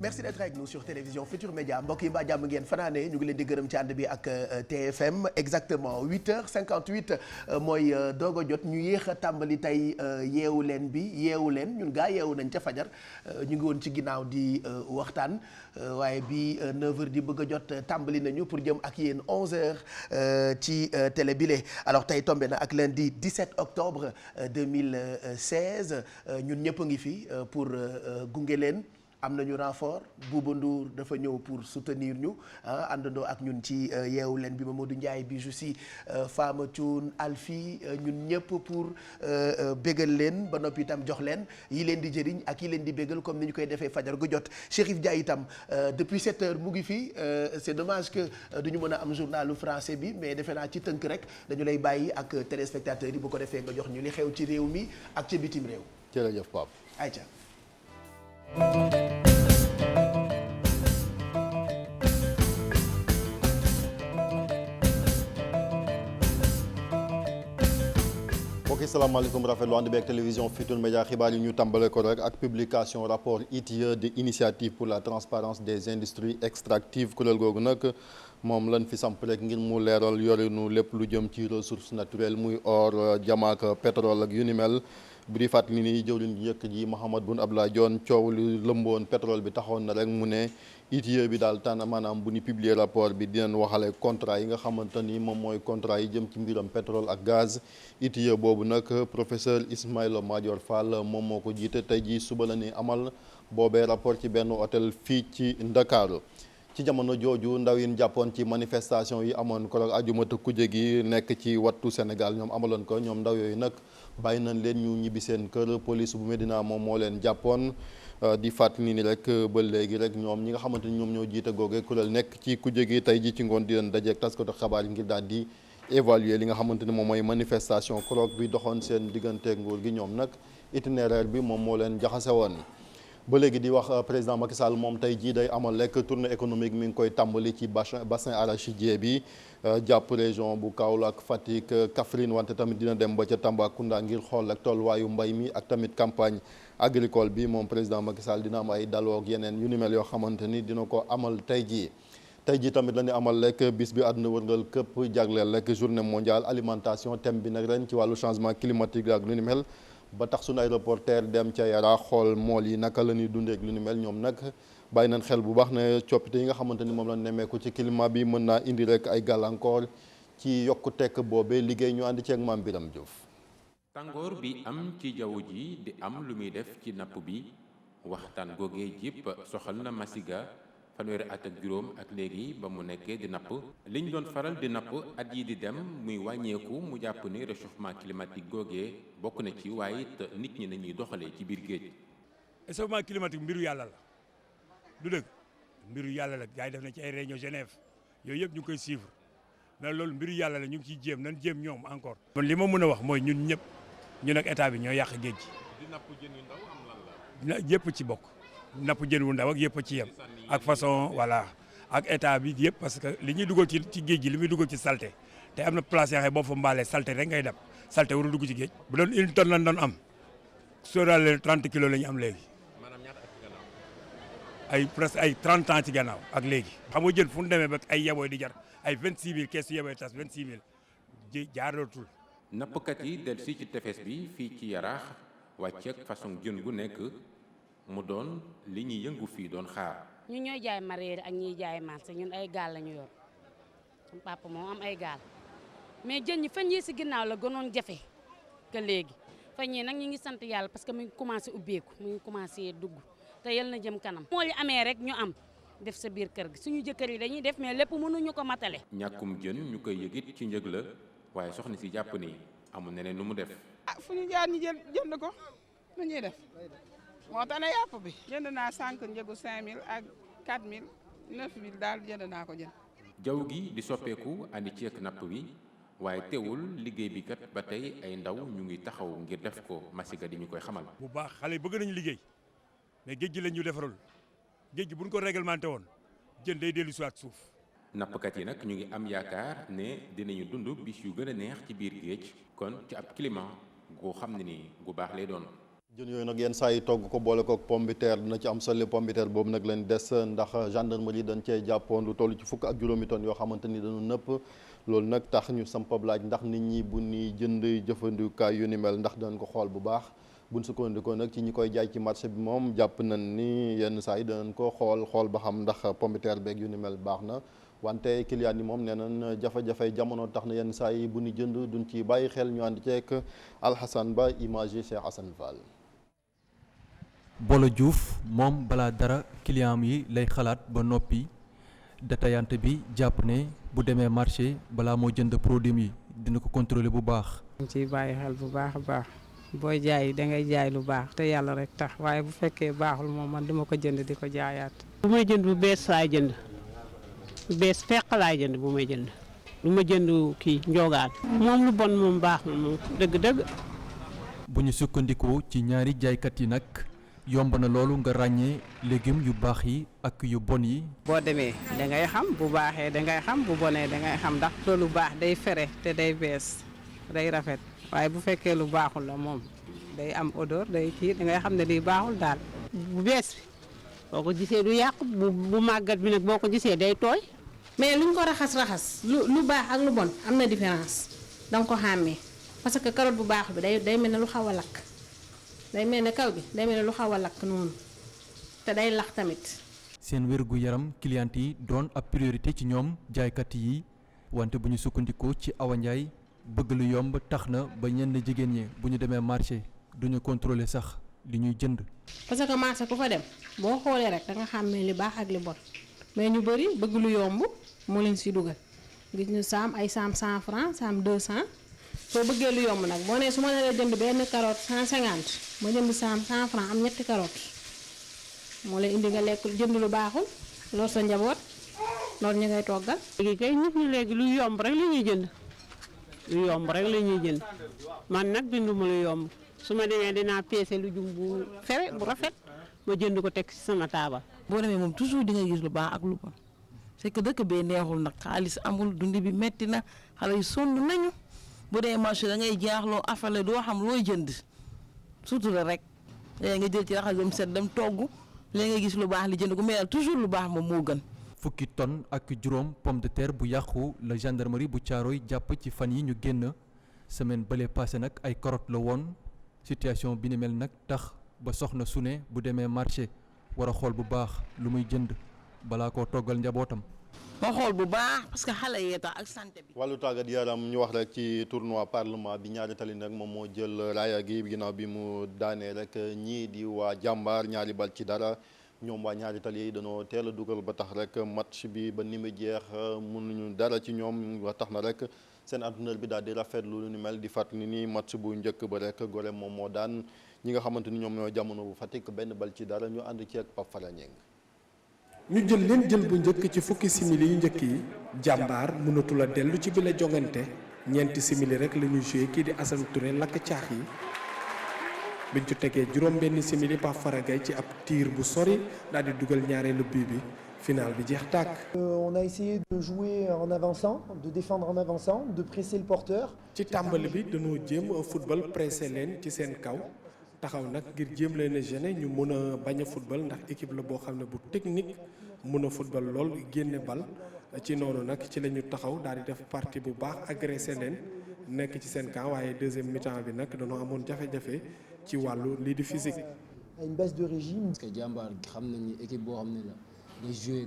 merci d'être avec nous sur télévision Futur Média mbokk yi mbaa jàmm ngeen fanaane ñu ngi leen di gërëm ci ànd bi ak TFM exactement 8h58 mooy doog a jot ñu yéex a tàmbali tey yeewu leen ñun gaa yeewu nañ ca fajar ñu ngi woon ci ginnaaw di waxtaan waaye bi 9h di bëgg a jot tàmbali nañu pour jëm ak yéen 11h ci télé bile alors tey tombé na ak lundi 17 octobre 2016 ñun ñëpp a ngi fi pour gunge leen. am nañu renfort Bouba Ndour dafa ñëw pour soutenir ñu àndandoo ak ñun ci yeewu leen bi Mamadou Ndiaye bi Jussi Fama Thioune Alfi ñun ñëpp pour bégal leen ba noppi itam jox leen yi leen di jëriñ ak yi leen di bégal comme ni ñu koy defee fajar gu jot Chérif Dia itam depuis 7 heures mu ngi fi c'est dommage que du ñu mën a am journalu français bi mais defe naa ci tënk rek dañu lay bàyyi ak téléspectateurs yi bu ko defee nga jox ñu li xew ci réew mi ak ci bitim réew. jërëjëf Pape. ayca. mbokki salaamaaleykum rafetlu ànd bi ak télévision Futurs Médias xibaar yi ñu tàmbale ko rek ak publication rapport ITIE de initiative pour la transparence des industries extractives kuréel googu nag moom lañ fi samp rek ngir mu leeral yorinu lépp lu jëm ci ressources naturelles muy or jamaak pétrole ak yu ni mel bu di fàttali ni jëwriñ ji njëkk ji Mahammed Boun Abdallah Dionne coow lu lëmboon pétrole bi taxoon na rek mu ne ITIE bi daal tànn maanaam bu ñu publier rapport bi dinañ waxale contrat yi nga xamante ni moom mooy contrat yi jëm ci mbiram pétrole ak gaz ITIE boobu nag professeur Ismaïla Madior Fall moom moo ko jiite tey jii suba la ni amal boobee rapport ci benn hôtel fii ci Ndakaaru ci jamono jooju ndaw yi jàppoon ci manifestation yi amoon ko ajuma te kuje gi nekk ci wattu Sénégal ñoom amaloon ko ñoom ndaw yooyu nag bàyyi nañ leen ñu ñibbi seen kër police bu Médina moom moo leen jàppoon di fàttali ni rek ba léegi rek ñoom ñi nga xamante ni ñoom ñoo jiite googe kuréel nekk ci kuje gi tey ji ci ngoon di leen dajeek taskatu xabaar yi ngir daal di évaluer li nga xamante ni moom mooy manifestation colloque bi doxoon seen digganteeg nguur gi ñoom nag itinéraire bi moom moo leen jaxase woon. ba léegi di wax président Macky Sall moom tey jii day amal lekk tournée économique mi ngi koy tàmbali ci bassin arachidier bi jàpp région bu Kaolack Fatick Kaffrine wante tamit dina dem ba ca Tambacounda ngir xool ak tolluwaayu mbay mi ak tamit campagne agricole bi moom président Macky Sall dina am ay daloo ak yeneen yu ni mel yoo xamante ni dina ko amal tey jii. tey jii tamit la ñu amal lekk bis bi àdduna wërngal këpp jagleel lekk journée mondiale alimentation thème bi nag ren ci wàllu changement climatique ak lu ni mel. ba tax suñu ay reporter dem ca Yara xool mool yi naka la ñuy dundee ak lu ni mel ñoom nag bàyyi nañ xel bu baax ne coppite yi nga xamante ni moom la nemmeeku ci climat bi mën naa indi rek ay gàllankoor ci yokku tekk boobee liggéey ñu ànd ceeg Mame Biram Diouf. tàngoor bi am ci jaww ji di am lu muy def ci napp bi waxtaan googee jip soxal na Masiga fanweeri at ak juróom ak léegi ba mu nekkee di napp liñ doon faral di napp at yi di dem muy wàññeeku mu jàpp ni réchauffement climatique googee bokk na ci waaye it nit ñi nañuy doxalee ci biir géej. réchauffement climatique mbiru yàlla la du dëgg mbiru yàlla la gars yi def na ci ay réunion Genève yooyu yëpp ñu ngi koy suivre mais loolu mbiru yàlla la ñu ngi ciy jéem nañ jéem ñoom encore. man li ma mën a wax mooy ñun ñëpp ñun ak état bi ñoo yàq géej gi. di napp jën yu ndaw am lan la. yëpp ci bokk. napp jën wu ndaw ak yëpp ci yem ak façon voilà ak état bi yëpp parce que li ñuy dugal ci géej gi li muy dugal ci salté te am na place yoo xam boo fa mbaalee salté rek ngay dab salté warul dugg ci géej. bu doon une tonne lañ doon am sóoraale 30 kilos la ñu am léegi. maanaam ñaata at ci gannaaw. ay presque ay 30 ans ci gannaaw ak léegi. xam nga jën fu mu demee ba ay yabooy di jar ay 26000 kees yu yabooy tas 26000 ji jaarootul. nappkat yi dellusi ci tefes bi fii ci Yaraax wàcceeg façon jën gu nekk. mu doon li ñuy yëngu fii doon xaar. ñun ñooy jaay mareyeur ak ñiy jaay marché ñun ay gaal la ñu yor suñu papa moom am ay gaal mais jën ñi fan yii si ginnaaw la gënoon jafe que léegi fan yii nag ñu ngi sant yàlla parce que mu ngi commencé ubbeeku mu ngi commencé dugg te yal na jëm kanam. moo li amee rek ñu am def sa biir kër gi suñu jëkkër yi dañuy def mais lépp mënuñu ko matale. ñàkkum jën ñu koy yëgit ci njëg la waaye soxna si jàpp ni amul neneen nu mu def. fu ñu jaar ñu jënd ko lu ñuy def. moo tax ne yàpp bi jënd naa sànq njëgu 5000 ak 4000 9000 daal jënd naa ko jënd. jaww gi di soppeeku andi ceek napp bi waaye teewul liggéey bi kat ba tey ay ndaw ñu ngi taxaw ngir def ko Masiga di ñu koy xamal. bu baax xale yi bëgg nañu liggéey mais géej gi lañ ñu defarul géej gi buñ ko réglementé woon jën day dellu si waat suuf. nappkat yi nag ñu ngi am yaakaar ne dinañu dund bis yu gën a neex ci biir géej kon ci ab climat goo xam ne ni gu baax lay doon. jën yooyu nag yenn saa yi togg ko boole ko pomme de terre dina ci am solo pomme de terre boobu nag leen des ndax gendarmerie dañ cee jàppoon lu toll ci fukk ak juróomi tonnes yoo xamante ni dañu nëpp loolu nag tax ñu sampab laaj ndax nit ñi bu ñuy jënd jëfandikaay yu ni mel ndax danañ ko xool bu baax buñ sukkandikoo nag ci ñi koy jaay ci marché bi moom jàpp nañ ni yenn saa yi danañ ko xool ba xam ndax pomme de terre beeg yu ni mel baax na wante client yi moom nee nañ jafe-jafe jamono tax na yenn saa yi bu ñu jënd duñ ci bàyyi xel ñu ànd ceeg Alhassane Ba image Cheikh Assane Fall. Bolo Diouf moom balaa dara client yi lay xalaat ba noppi détaillante bi jàpp ne bu demee marché balaa moo jënd produit yi dina ko contrôler bu baax. dañ ciy bàyyi xel bu baax a baax booy jaay da ngay jaay lu baax te yàlla rek tax waaye bu fekkee baaxul moom man duma ko jënd di ko jaayaat. bu may jënd bu bees laay jënd bu bees fekk laay jënd bu may jënd lu ma jënd kii njogaan moom lu bon moom baax na moom dëgg-dëgg. bu ñu sukkandikoo ci ñaari jaaykat yi nag. yomb na loolu nga ràññee légumes yu baax yi ak yu bon yi. boo demee da ngay xam bu baaxee da ngay xam bu bonee da ngay xam ndax lu baax day fere te day bees day rafet waaye bu fekkee lu baaxul la moom day am odeur day kii da ngay xam ne lii baaxul daal. bu bees bi boo ko gisee du yàqu bu màggat bi nag boo ko gisee day tooy. mais luñ ko raxas lu baax ak lu bon am na différence danga ko xàmmee parce que carotte bu baax bi day mel ne lu xaw a lakk. day mel ne kaw bi day mel ne lu xaw a lakk noonu te day lax tamit. seen wérgu yaram client yi doon ab priorité ci ñoom jaaykat yi wante bu ñu sukkandikoo ci Awa Ndiaye bëgg lu yomb tax na ba ñenn jigéen ñi bu ñu demee marché duñu contrôler sax li ñuy jënd. parce que marché ku fa dem boo xoolee rek da nga xàmmee li baax ak li bon mais ñu bëri bëgg lu yomb moo leen si dugal gis ñu saam ay saam 100 francs saam 200. soo bëggee lu yomb nag boo nee su ma nee jënd benn carotte 150 ma jënd 100 francs am ñetti carotte moo lay indi nga lekk jënd lu baaxul loolu sa njaboot loolu ñu ngay toggal. léegi kay nit ñi léegi lu yomb rek la ñuy jënd lu yomb rek la ñuy jënd man nag jënduma lu yomb su ma demee dinaa peese lu jum bu fere bu rafet ma jënd ko teg ci sama taabal. boo demee moom toujours di nga gis lu baax ak lu bon c'est que dëkk bee neexul nag xaalis amul dund bi metti na xale yu sonn nañu. bu dee marché da ngay jaaxloo afale doo xam looy jënd surtout la rek léegi nga jël ci raxas dem set dem togg léegi nga gis lu baax li jënd ko mais toujours lu baax moom moo gën. fukki tonnes ak juróom pomme de terre bu yàqu la gendarmerie bu Thiaroye jàpp ci fan yi ñu génn semaine bële passé nag ay carottes la woon situation bi ni mel nag tax ba soxna su ne bu demee marché war a xool bu baax lu muy jënd balaa koo toggal njabootam. ma xool bu baax parce que xale yee tax ak santé bi. wàllu tàggat yaram ñu wax rek ci tournoi parlement bi ñaari tali nag moom moo jël raaya gi ginnaaw bi mu daanee rek ñii di waa jàmbaar ñaari bal ci dara ñoom waa ñaari tali yi dañoo teel a dugal ba tax rek match bi ba ni mu jeex mënuñu dara ci ñoom ba tax na rek seen entraîneur bi daal di rafetlu lu ni mel di fàttali ni match bu njëkk ba rek Gorée moom moo daan ñi nga xamante ni ñoom ñoo jamono bu Fatick benn bal ci dara ñu ànd ci ak Pape Fara Niang. ñu jël leen jël bu njëkk ci fukki simili yu njëkk yi jàmbaar mënatul a dellu ci bile jongante ñeenti simili rek la ñu joué kii di Assane Touré lakk caax yi biñ ci tegee juróom benn simili Pape Fara Gaye ci ab tir bu sori daal di dugal ñaareelu bii bi final bi jeex tàkk. On a essayé de jouer en avançant, de défendre en avançant, de presser le porteur. ci tàmbali bi dañoo jéem football pressé leen ci seen kaw taxaw nag ngir jéem leen a gêner ñu mën a bañ a football ndax équipe la boo xam ne bu technique mën a football lool génne bal ci noonu nag ci la ñu taxaw daal di def partie bu baax agressé leen nekk ci seen camp waaye deuxième mi-temps bi nag dañoo amoon jafe-jafe ci wàllu lii di physique. Une baisse de régime. parce que jàmbaar xam nañ ni équipe boo xam ne la day jouer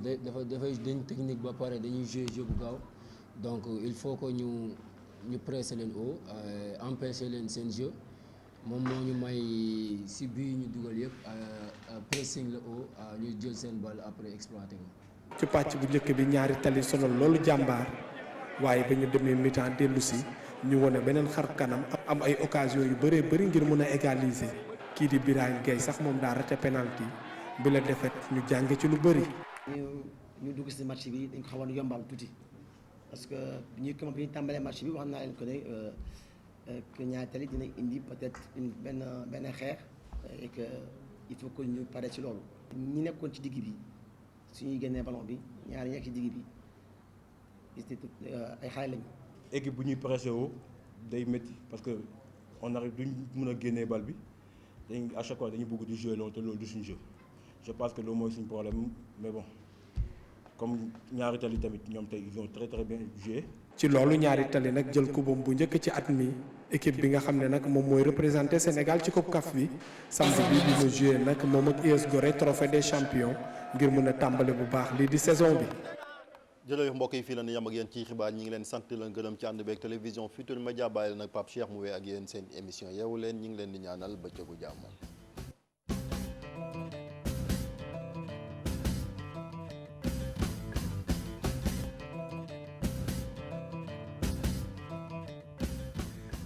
dafay dañ technique ba pare dañuy jouer jeu bu gaaw donc il faut que ñu presser leen haut empêcher leen seen jeu. moom moo ñu may si bii ñu dugal yëpp pressing la haut ñu jël seen bal après exploité ko. ci pàcc bu njëkk bi ñaari tali sonal loolu jàmbaar waaye ba ñu demee mi-temps dellu si ñu wone beneen xar kanam am ay occasion yu bëree bëri ngir mën a égaliser kii di Birahim Gueye sax moom daa raté penalty bi la defet ñu jàng ci lu bëri. ñu dugg si match bi dañ ko xawoon yombal tuuti parce que bi ñu tàmbalee match bi wax naa leen ko ne. que ñaari tali dina indi peut-être benn xeex et que il faut que ñu pare ci loolu. ñi nekkoon ci digg bi suñuy génnee ballon bi ñaari nekk ci digg bi ay xale lañu. équipe bu ñuy pressé woo day métti parce que on arrive duñ mën a génnee bal bi dañuy à chaque fois dañuy bëgg di jouer loolu te loolu du suñu jeu je pense que loolu mooy suñu problème mais bon comme ñaari tali tamit ñoom tey ils ont très très bien joué. ci loolu ñaari tali nag jël kubam bu njëkk ci at mi équipe bi nga xam ne nag moom mooy représenté Sénégal ci coupe CAF bi samedi bi dina joué nag moom ak US Gorée trophée des champions ngir mën a tàmbale bu baax lii di saison bi. jërëjëf mbokk yi fii la ñu yem ak yéen ci xibaar ñi ngi leen sant leen gërëm ci ànd beeg télévision Futurs Médias bàyyi la nag Pape Cheikh mu wee ak yéen seen émission yeewu leen ñi ngi leen di ñaanal bëccëgu jàmm.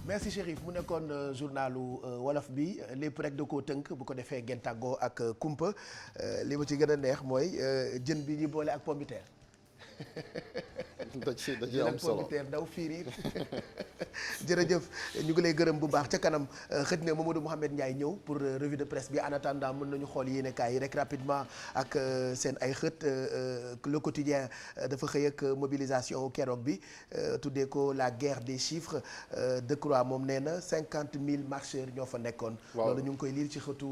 merci Chérif mu nekkoon journalu wolof bi lépp rek da koo tënk bu ko defee ngeen tàggoo ak kumpa li ma ci gën a neex mooy jën bi ñu boole ak pomme de terre. da ci am solo daw fiiriir jërëjëf ñu ngi lay gërëm bu baax ca kanam xëj na Mamadou Mouhamed Ndiaye ñëw pour revue de presse bi en attendant mën nañu xool yéenekaay yi rek rapidement ak seen ay xët le quotidien dafa xëy ak mobilisation keroog bi tuddee ko la guerre des chiffres Decroix moom nee na 50 000 marcheurs ñoo fa nekkoon. loolu ñu ngi koy lire ci xëtu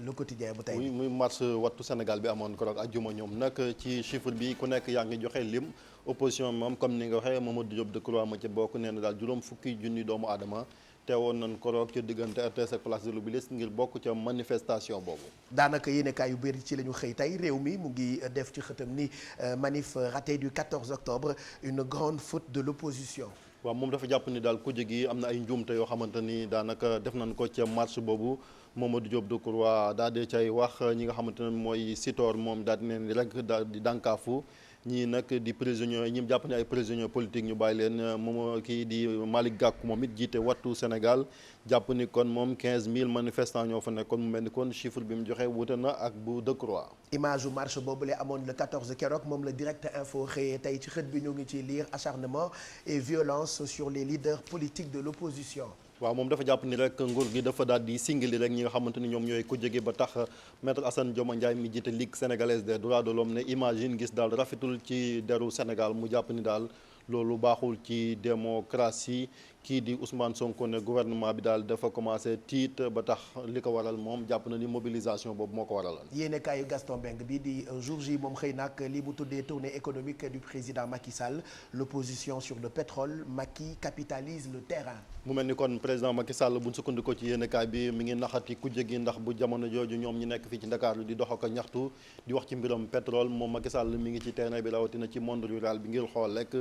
le quotidien bu tey. oui muy marche wattu Sénégal bi amoon keroog àjjuma ñoom nag ci chiffre bi ku nekk yaa ngi joxe lim. opposition moom comme ni nga waxee Mamadou Diop Decroix ma ci bokk nee na daal juróom fukki junni doomu aadama teewoon nañ koroog ci diggante RTS ak place de l'Obélisque ngir bokk ca manifestation boobu. daanaka yéenekaay yu bëri ci la ñu xëy tey réew mi mu ngi def ci xëtam ni manif raté du 14 octobre une grande faute de l'opposition. waaw moom dafa jàpp ni daal kujje gi am na ay njuumte yoo xamante ni daanaka def nañ ko ca marche boobu Mamadou Diop Decroix daal di cay wax ñi nga xamante ne mooy Sitor moom daal di neen rek daal di dànkaafu ñii nag di prisonniers ñi jàpp ne ay prisonniers politiques ñu bàyyi leen moom kii di Malick Gakou moom it jiite wattu Sénégal jàpp ni kon moom 15000 manifestants ñoo fa nekkoon mu mel ni kon chiffre bi mu joxe wute na ak bu Decroix. image u marche boobu la amoon le 14 keroog moom la direct info xëyee tey ci xët bi ñu ngi ci lire acharnement et violence sur les leaders politiques de l'opposition. waaw moom dafa jàpp ni rek nguur gi dafa daal di singali rek ñi nga xamante ni ñoom ñooy ko jóge ba tax maître Assane Dioma Ndiaye mi jiite Ligue sénégalaise des droits de l'homme ne imagine gis daal rafetul ci deru Sénégal mu jàpp ni daal loolu baaxul ci démocratie kii di Ousmane Sonko ne gouvernement bi daal dafa commencé tiit ba tax li ko waral moom jàpp na ni mobilisation boobu moo ko waraloon. yéenekaayu Gaston Mbengue bi di jour J moom xëy nag li mu tuddee tournée économique du président Macky Sall l'opposition sur le pétrole Macky capitalise le terrain. mu mel ni kon président Macky Sall bu ñu sukkandikoo ci yéenekaay bi mi ngi naxati kujje gi ndax bu jamono jooju ñoom ñi nekk fii ci Ndakaaru di dox ak ñaxtu di wax ci mbiram pétrole moom Macky Sall mi ngi ci terrain bi rawatina ci monde rural bi ngir xool rek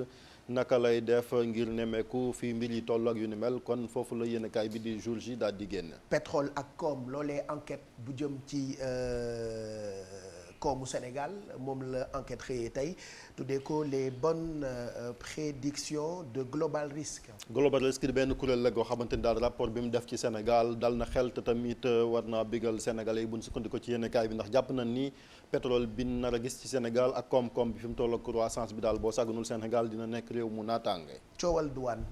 naka lay def ngir nemmeeku fi mbir yi toll ak yu ni mel kon foofu la yéenekaay bi di jour ji daal di génn. pétrole ak koom loolee enquête bu jëm ci koomu Sénégal moom la enquête xëyee tey tuddee ko les bonnes prédictions de Global Risque. Global Risque di benn kuréel la goo xamante ni daal rapport bi mu def ci Sénégal dal na xel te tamit war naa bigal Sénégalais yi bu ñu sukkandiku ci yéenekaay bi ndax jàpp nañ ni pétrole bi nar a gis ci Sénégal ak koom-koom bi fi mu toll ak croissance bi daal boo sàgganul Sénégal dina nekk réew mu naataange. coowal douane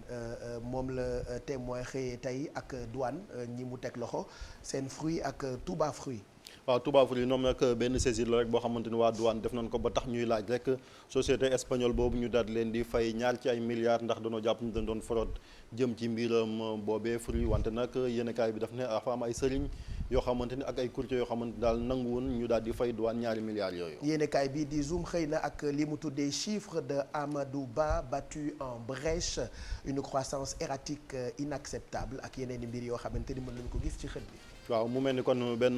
moom la témoin xëyee tey ak douane ñi mu teg loxo seen fruit ak Touba fruit. waaw Touba fruit ñoom nag benn saisir la rek boo xamante ni waa douane def nañ ko ba tax ñuy laaj rek société espagnole boobu ñu daal leen di fay ñaar ci ay milliards ndax dañoo jàpp ñu dañ doon fraude jëm ci mbiram boobee fruit wante nag yéenekaay bi daf ne dafa am ay sëriñ yoo xamante ni ak ay courtiers yoo xamante ni daal nanguwoon ñu daal di fay douane ñaari milliards yooyu. yéenekaay bi di zoom xëy na ak li mu tuddee chiffre de Amadou Ba battu en brèche une croissance erratique inacceptable ak yeneen i mbir yoo xamante ni mën nañu ko gis ci xët bi. waaw mu mel ni kon benn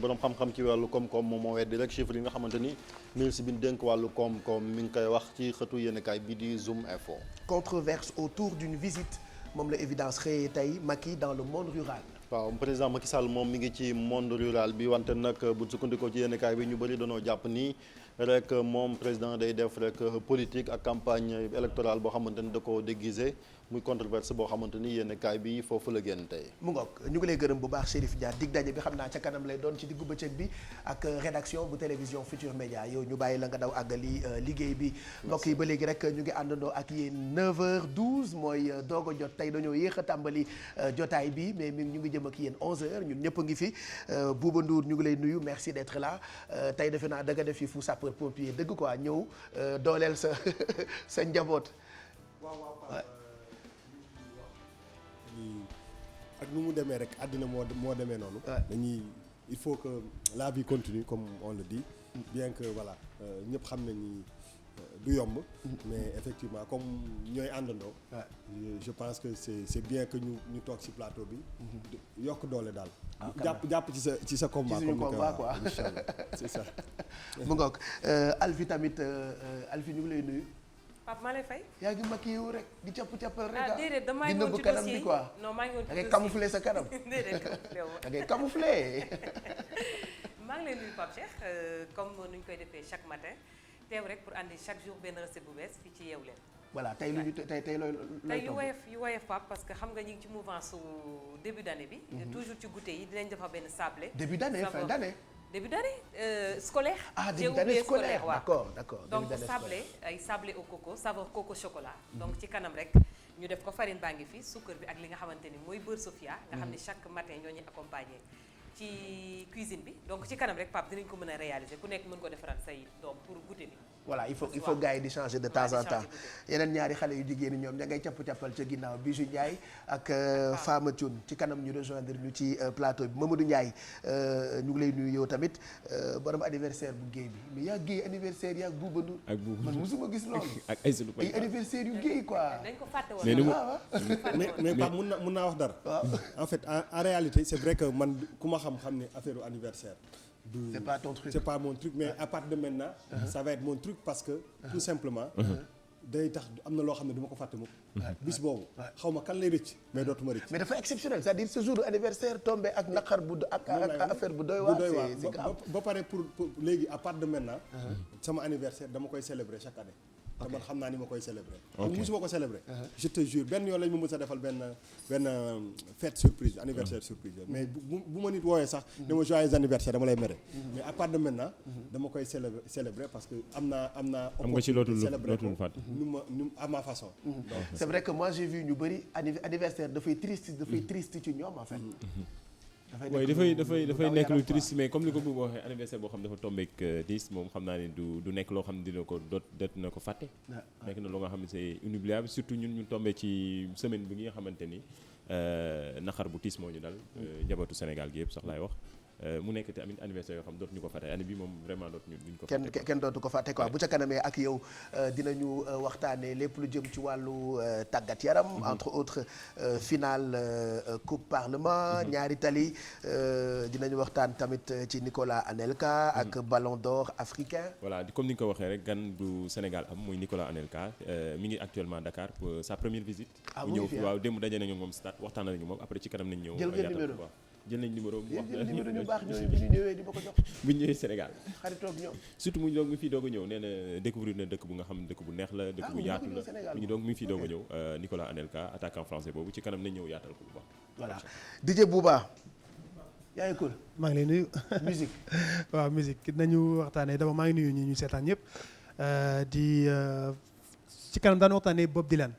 borom xam-xam ci wàllu koom-koom moom moo weddi rek chiffre yi nga xamante ni ministre bi ñu dénk wàllu koom-koom mi ngi koy wax ci xëtu yéenekaay bi di Zoom Info. controverse autour d'une visite moom la évidence xëyee tey Macky dans le monde rural. waaw président Macky Sall moom mi ngi ci monde rural bi wante nag bu sukkandikoo ci yéenekaay bi ñu bëri dañoo jàpp ni rek moom président day def rek politique ak campagne électorale boo xamante ni da ko déguisé muy controverse boo xamante ni yéenekaay bi foofu la génn tey. mu ngoog ñu ngi lay gërëm bu baax Chérif Dia dig daje bi xam naa ca kanam lay doon ci diggu bëccëg bi ak rédaction bu télévision Futurs Médias yow ñu bàyyi la nga daw àggali liggéey bi. mbokk yi ba léegi rek ñu ngi àndandoo ak yéen 9h12 mooy doog a jot tey dañoo yéex a tàmbali jotaay bi mais ñu ngi jëm ak yéen 11h ñun ñëpp a ngi fi Bouba Ndour ñu ngi lay nuyu merci d'être là tey defe naa da nga def fi fu sapeur pompier dëgg quoi ñëw dooleel sa njaboot. ak nu mu demee rek àddina moo demee noonu. dañuy il faut que la vie continue comme on le dit. bien que voilà ñëpp xam nañ ni du yomb. mais effectivement comme ñooy àndandoo. je pense que c'est bien que ñu toog ci plateau bi. yokk doole daal. jàpp ci sa combat. ci suñu combat quoi inchallah c'est ça. mu ngoog Alfi tamit Alfi ñu ngi lay nuyu. Pape maa lay fay. yaa ngi maquillé rek di cappal rek. déedéet damaa di ngi woon nëbb ci kanam dossier bi quoi. non maa ngi woon ci da ngay dossier camoufler sa kanam. déedéet camouflé wu da ngay camoufler. maa ngi lay nuyu Pape Cheikh comme nu ñu koy defee chaque matin teew rek pour andi chaque jour benn recette bu bees fii ci Yeewu Leen. voilà tey lu ñu tey looy tey yu woyof Pape parce que xam nga ñu ngi ci mouvance su début d'année bi. toujours ci goûter yi dinañ defar benn sablé. début d'année fin d'année. début d'année scolaire. début d'année scolaire waaw d'accord donc sablé ay sablé au coco saveur coco chocolat. donc ci kanam rek ñu def ko farine baa ngi fi suukar bi ak li nga xamante ni mooy beurre Sofia. nga xam ne chaque matin ñoo ñuy accompagner ci cuisine bi donc ci kanam rek Pape dinañ ko mën a réaliser ku nekk mën ko defaral say doom pour goûter bi. voilà il faut gars yi di changer de temps en temps yeneen ñaari xale yu jigéen ñi ñoom ña ngay cappal ca ginnaaw Bijou Ndiaye ak Fama Thioune ci kanam ñu rejoindre ñu ci plateau bi Mamadou Ndiaye ñu ngi lay nuyu yow tamit borom anniversaire bu géey bi mais yaa géey anniversaire yaa Bouba Ndour ak Bouba man musuma gis loolu ak ay anniversaire yu géey quoi dañ ko fàtte woon mais Pape mun naa wax dara en fait en réalité c'est vrai que man ku ma xam ne affaire anniversaire c'est pas ton truc c'est pas mon truc mais à partir de maintenant ça va être mon truc parce que tout simplement day tax am na loo xam ne du ma ko fàtte mukk bis boobu xaw ma kan lay rëcc mais dootuma rëcc mais dafa exceptionnel c'est-à-dire ce jour anniversaire tombé ak naqar bu ak affaire bu doy waar c'est grave ba pare pour léegi à partir de maintenant sama anniversaire dama koy célébrer chaque année te man xam naa ni ma koy célébrer man musuma ko célébrer je te jure benn yoon lañ ma mës a defal benn fête surprise anniversaire surprise mais bu ma nit wooyee sax ne ma joyeux anniversaire dama lay mere mais à partir de maintenant dama koy célébrer parce que am naa am nga ci lootul fàtte nu à ma façon c'est vrai que moi j'ai vu ñu bëri anniversaire dafay triste ci ñoom en fait waaye dafay nekk lu triste mais comme ni ko bu waxee anniversaire boo xam dafa tombeek tiis moom xam naa ne du nekk loo xam ne dina ko doot na ko fàtte nekk na loo nga xam ne c'est inoubliable surtout ñun ñu tombé ci semaine bi nga xamante ni naqar bu tiis moo ñu dal njabootu Sénégal gi yëpp sax laay wax mu nekk tamit anniversaire yoo xam dootu ñu ko fàtte année bi moom vraiment dootu ñu ko fàtte kenn dootu ko fàtte quoi bu ca kanamee ak yow dinañu waxtaanee lépp lu jëm ci wàllu tàggat yaram entre autres finale coupe parlement ñaari tali dinañu waxtaan tamit ci Nicolas Anelka ak ballon d'or africain voilà comme ni nga ko waxee rek gan bu Sénégal am muy Nicolas Anelka mi ngi actuellement Dakar pour sa première visite mu ñëw fi waaw démb daje nañu moom stade waxtaan nañu moom après ci kanam nañ ñëw jël nañ numéro bu wax ñu baax ñooñu bu ñu ñëwee di ma ko jox bu ñu ñëwee Sénégal xaritoog ñoom surtout mu ngi fii doog a ñëw nee na découvrir na dëkk bu nga xam dëkk bu neex la dëkk bu yaatu la mi ngi fii doog a ñëw Nicolas Anelka attaquant français boobu ci kanam nañ ñëw yaatal ko bu baax voilà DJ Bouba yaa ngi cool maa ngi lay nuyu musique waaw musique nañu waxtaanee dama maa ngi nuyu ñi ñu seetaan ñëpp di ci kanam daan waxtaanee Bob Dylan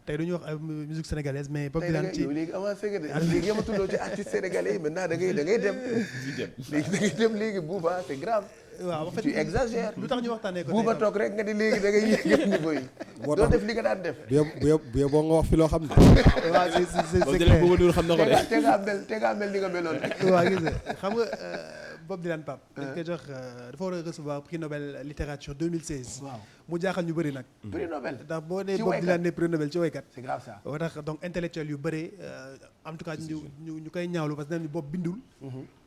tey dañuy wax musique sénégalaise mais Bob Dylan ci léegi avancé nga de léegi yamatuloo ci artiste sénégalais yi maintenant da ngay dem léegi da ngay dem léegi Bouba c'est grave waaw en fait tu exagères lu tax ñu waxtaanee ko Bouba toog rek nga di léegi da ngay yéegal niveau yi doo def li nga daan def bu boo nga wax fi loo xam ne waaw c'est clair Bouba Ndour xam na ko de te nga mel ni nga meloon rek waaw gis nga xam nga Bob Dylan Pape dañ koy jox dafa war a recevoir prix Nobel littérature 2016 waaw mu jaaxal ñu bëri nag prix Nobel ndax boo nee Bob Dylan ne prix Nobel ci waykat c'est grave ça moo tax donc intellectuel yu bëri en tout cas ñu koy ñaawlu parce que nee nañu Bob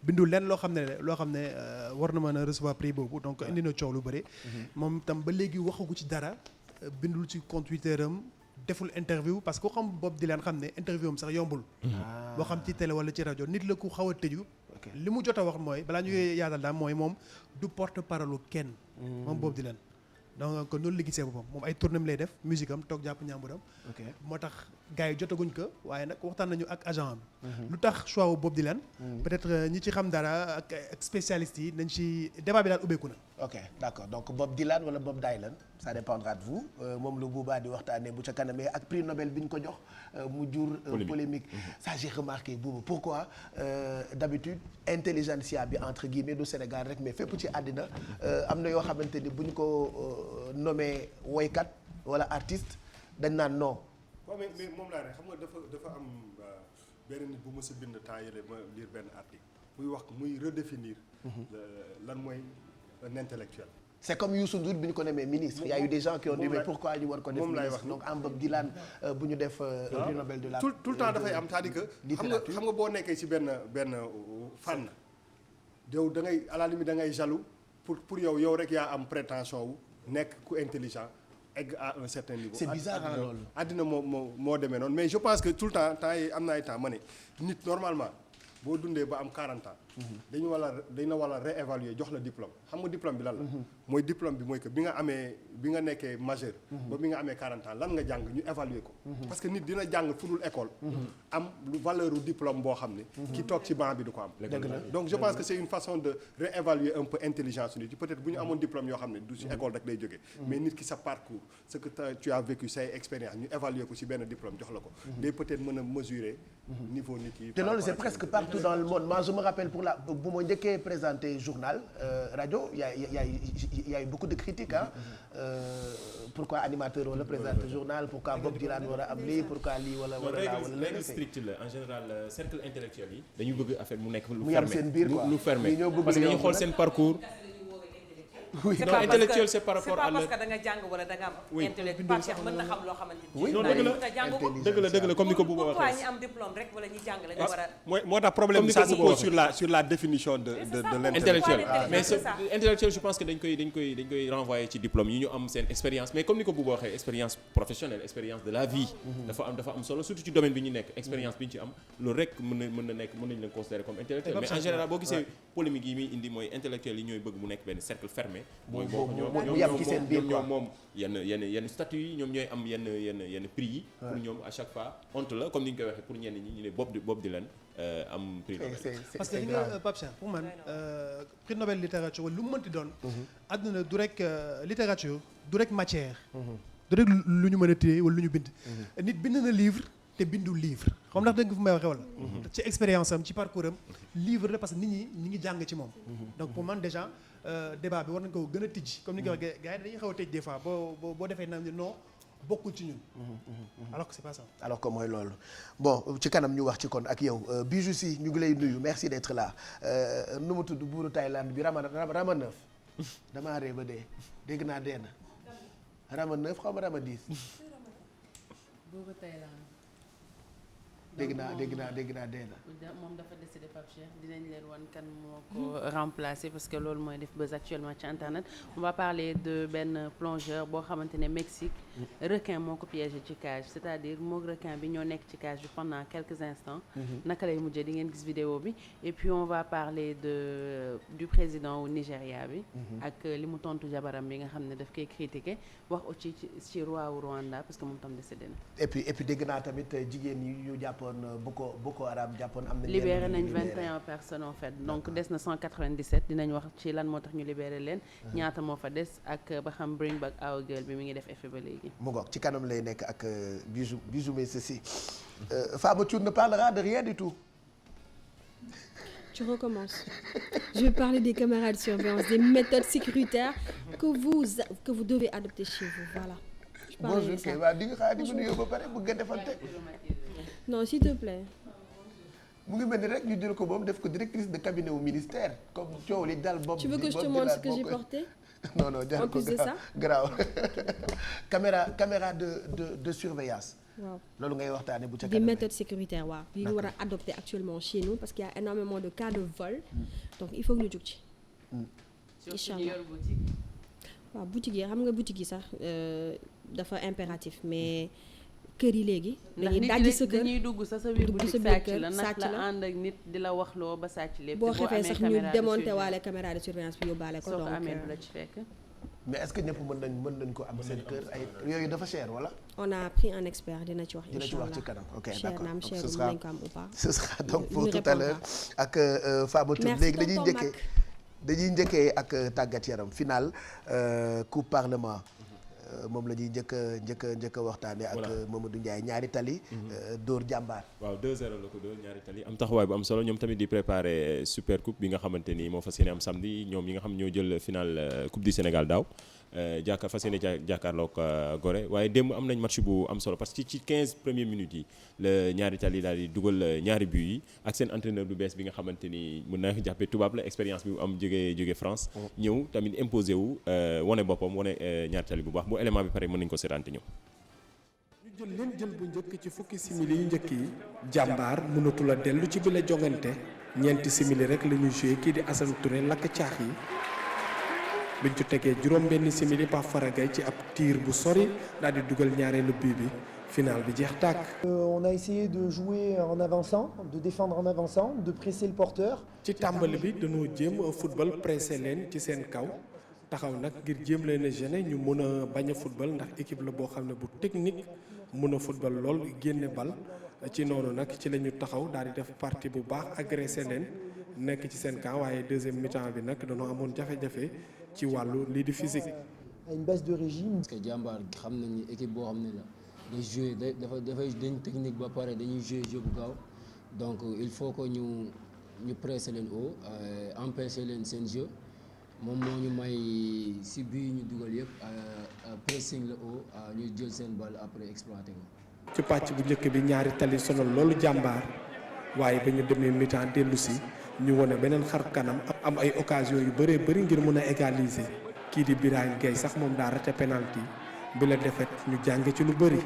bindul lenn loo xam ne war na mën a recevoir prix boobu donc indi na coow lu bëri moom tam ba léegi waxagu ci dara bindul ci compte Twitter am deful interview parce que ku xam Bob Dylan xam ne interview am sax yombul boo xam ci télé wala ci rajo nit la ku xaw a tëju li mu jot a wax mooy balaa ñuy yaatal daal mooy moom du porte parole kenn moom Bob Dylan donc kon noonu la gisee boppam moom ay tournéem lay def musique am toog jàpp ñàmburam moo tax gars yi jotaguñ ko waaye nag waxtaan nañu ak agent am lu tax choix wu Bob Dylan peut-être ñi ci xam dara ak spécialistes yi nañ ci débat bi daal ubbeeku na ok d'accord donc Bob Dylan wala Bob Dylan ça dépendra de vous moom la Bouba di waxtaanee bu ca kanamee ak prix Nobel bi ñu ko jox mu jur polémique ça j'ai remarqué Bouba pourquoi d'habitude intelligentsia bi entre guillemets du Sénégal rek mais fépp ci àddina am na yoo xamante ni bu ñu ko nommé woykat wala artiste dañ naan non waaw mais moom laa ne xam nga dafa am benn nit bu ma si bind temps yële ma lire benn article muy wax muy redéfinir lan mooy un intellectuel. c'est comme Youssou Ndour bi ñu ko nemee ministre. Il y a eu des gens qui ont dit mais pourquoi ñu war ko def ministre donc am Bob Dylan bu ñu def prix Nobel de la. tout le temps dafay am c'est-à-dire que xam nga boo nekkee ci benn fànn yow da ngay à la limite da ngay jaloux pour yow rek yaa am prétention wu nekk ku intelligent egg à un certain niveau. c'est bizarre loolu. àddina moo demee noonu mais je pense que tout le temps yi am na ay temps ma ne nit normalement boo dundee ba am 40 ans. dañu war a réévaluer jox la diplôme xam nga diplôme bi lan la. mooy diplôme bi mooy que bi nga nekkee majeur. ba bi nga amee 40 ans lan nga jàng ñu évaluer ko. parce que nit dina jàng fu dul école. am lu valeur u diplôme boo xam ne. ki toog ci banc bi du ko am. donc je pense que c'est une façon de réévaluer un peu intelligence nit peut-être bu ñu amoon diplôme yoo xam ne du ci école rek lay jógee. mais nit ki sa parcours ce que tu as vécu say expérience ñu évaluer ko ci benn diplôme jox la ko. day peut-être mën a mesurer niveau nit yi. te loolu c'est presque partout dans le monde moi je me rappelle bu ma njëkkee présenté journal rajo y a eu beaucoup de critiques pourquoi animateur wala présenté journal pourquoi Bob Dylan war a am lii pourquoi lii wala laa wala règle stricte la en général cercle intellectuel yi dañu bëgg affaire mu nekk lu fermé parce que dañuy xool seen parcours. oui non intellectuel c'est par rapport à parce que da nga jàng wala da nga am intellectuel Pape Cheikh mën na xam loo xamante ni. non dëgg la comme ni ko Bouba waxee. pourquoi ñi am diplôme rek wala ñi jàng la ñu war a. moo tax problème ça se pose sur la définition de l'intellectuel mais intellectuel je pense que dañ koy renvoyer ci diplôme yi ñu am seen expérience mais comme ni ko Bouba waxee expérience professionnelle expérience de la vie. dafa am solo surtout ci domaine bi ñu nekk expérience bi ñu ci am loolu rek mën nañ leen considérer comme intellectuel mais en général boo gisee polémique yi muy indi mooy intellectuel yi ñooy bëgg mu nekk benn cercle fermé. mooy boobu ñoom moom yenn statut yi ñoom ñooy am yenn prix yi. pour ñoom à chaque fois honte la comme ni ñu koy waxee pour ñenn ñi ñu ne Bob Dylan am prix Nobel. parce que li nga Pape Cheikh pour man prix Nobel littérature lu mu mënti doon. àdduna du rek littérature du rek matière. du rek lu ñu mën a téye wala lu ñu bind. nit bind na livre te bindul livre xam ndax dégg nga fu may waxee wala. ci expérience am ci parcours am livre la parce que nit ñi ngi jàng ci moom. donc pour man déjà. débat bi war nañ ko gën a tijji comme ni nga ko waxee gars yi dañuy xaw a tëj des fois boo defee naan non bokkul ci ñun. alors que c'est pas ça. alors que mooy loolu bon ci kanam ñu wax ci kon ak yow Bijou Sy ñu ngi lay nuyu merci d'être là nu mu tudd buuru Thaïlande bi Rama 9 damaa ree ba dee dégg naa dee na Rama 9 xaw ma Rama 10. buuru Thaïlande. dégg naa dee na. moom dafa décédé Pape Cheikh dinañ leen wan kan moo ko remplacé parce que loolu mooy def buzz actuellement ci internet on va parler de benn plongeur boo xamante ne Mexique requin moo ko piégé ci cage c'est-à-dire moog requin bi ñoo nekk ci cage bi pendant quelques instants naka lay mujjee di ngeen gis vidéo bi et puis on va parler du président wu Nigéria bi ak li mu tontu jabaram bi nga xam ne daf koy critiquer wax aussi ci roi wu Rwanda parce que moom tam décédé na et puis dégg naa tamit jigéen yi ñu jàppoon Boko Haram jàppoon am na libéré nañ 21 personnes en fait donc des na 197 dinañ wax ci lan moo tax ñu libéré leen ñaata moo fa des ak ba xam Bring Back Our Girl bi mi ngi def effet ba léegi mu ngoog ci kanam lay nekk ak Bijou mais ceci Fama Thioune ne parlera de rien du tout. Tu recommences. Je vais parler des caméras de surveillance, des méthodes sécuritaires que vous devez adopter chez vous, voilà. Bonjour kay waa di nga xaar di nuyoo ba pare bëgg nga defante. Non s'il te plaît. mu ngi mel ni rek ñu jël ko moom def ko directrice de cabinet au ministère comme coow li dal bopp. Tu veux que je te montre ce que j'ai porté? non jaar ko grave caméra de surveillance. waaw loolu ngay waxtaane bu ca des méthodes sécuritaires waaw yi ñu war a adopter actuellement chez nous parce qu'il y a énormément de cas de vol donc il faut que ñu jóg ci. incha allah waaw boutique yi xam nga boutique yi sax dafa impératif mais kër yi léegi. dañuy dajji sa kër dañuy dugg sa biir boutique sàcc la ndax la ànd ak nit di la waxloo ba sàcc lépp. boo xefee sax ñu démonté waale caméra de surveillance bi yóbbaale ko. donc amee du la ci fekk. mais est-ce que ñëpp mën nañ ko am seen kër ay yooyu dafa cher wala. on a pris un expert dina ci wax. dina ci wax ci kanam ok d'accord naam cher mën nañ ko am ou pas. ce sera donc pour tout à l'heure ak Fama Thioune léegi dañuy njëkkee ak tàggat yaram final coupe parlement moom la ñuy njëkk a waxtaanee. ak Mamadou Ndiaye ñaari tali. dóor jàmbaar. waaw 2-0 la ko dóor ñaari tali am taxawaay bu am solo ñoom tamit di préparer super coupe bi nga xamante ni moo fas yéene am samedi ñoom yi nga xam ñoo jël final coupe du Sénégal daaw. fas yéene jàkkaarloog Gorée waaye démb am nañ match bu am solo parce que ci 15 premières minutes yi la ñaari tali daal di dugal ñaari but yi ak seen entraîneur bu bees bi nga xamante ni mën naa jàppee tubaab la expérience bi mu am jógee France. ñëw tamit imposé wu wane boppam wane ñaari tali bu baax bu élément bi pare mën nañu ko seetaante ñëw. ñu jël leen jël bu njëkk ci fukki simili yu njëkk yi jàmbaar mënatul a dellu ci bile jongante ñeenti simili rek la ñu joué kii di Assane Touré lakk caax yi. biñ ci tegee juróom benn simili Pape Faragay ci ab tir bu sori daal di dugal ñaareelu bii bi final bi jeex tàkk. On a essayé de jouer en avançant, de défendre en avançant, de presser le porteur. ci tàmbali bi dañoo jéem football pressé leen ci seen kaw taxaw nag ngir jéem leen a gêner ñu mën a bañ a football ndax équipe la boo xam ne bu technique mën a football lool génne bal ci noonu nag ci la ñu taxaw daal di def partie bu baax agressé leen nekk ci seen kaw waaye deuxième mi-temps bi nag dañoo amoon jafe-jafe. ci wàllu lii di physique. une baisse de régime. parce que jàmbaar xam nañ ni équipe boo xam ne la day jouer dafay dañ technique ba pare dañuy jouer jeu bu gaaw donc il faut que ñu presser leen haut empêcher leen seen jeu moom moo ñu may si bii ñu dugal yëpp pressing la haut ñu jël seen balle après exploiter ko. ci pàcc bu njëkk bi ñaari tali sonal loolu jàmbaar waaye ba ñu demee mi-temps dellu si. ñu wone beneen xar kanam am ay occasion yu bëree bëri ngir mën a égaliser kii di Birahim Gueye sax moom daa raté penalty bi la defet ñu jàng ci lu bëri.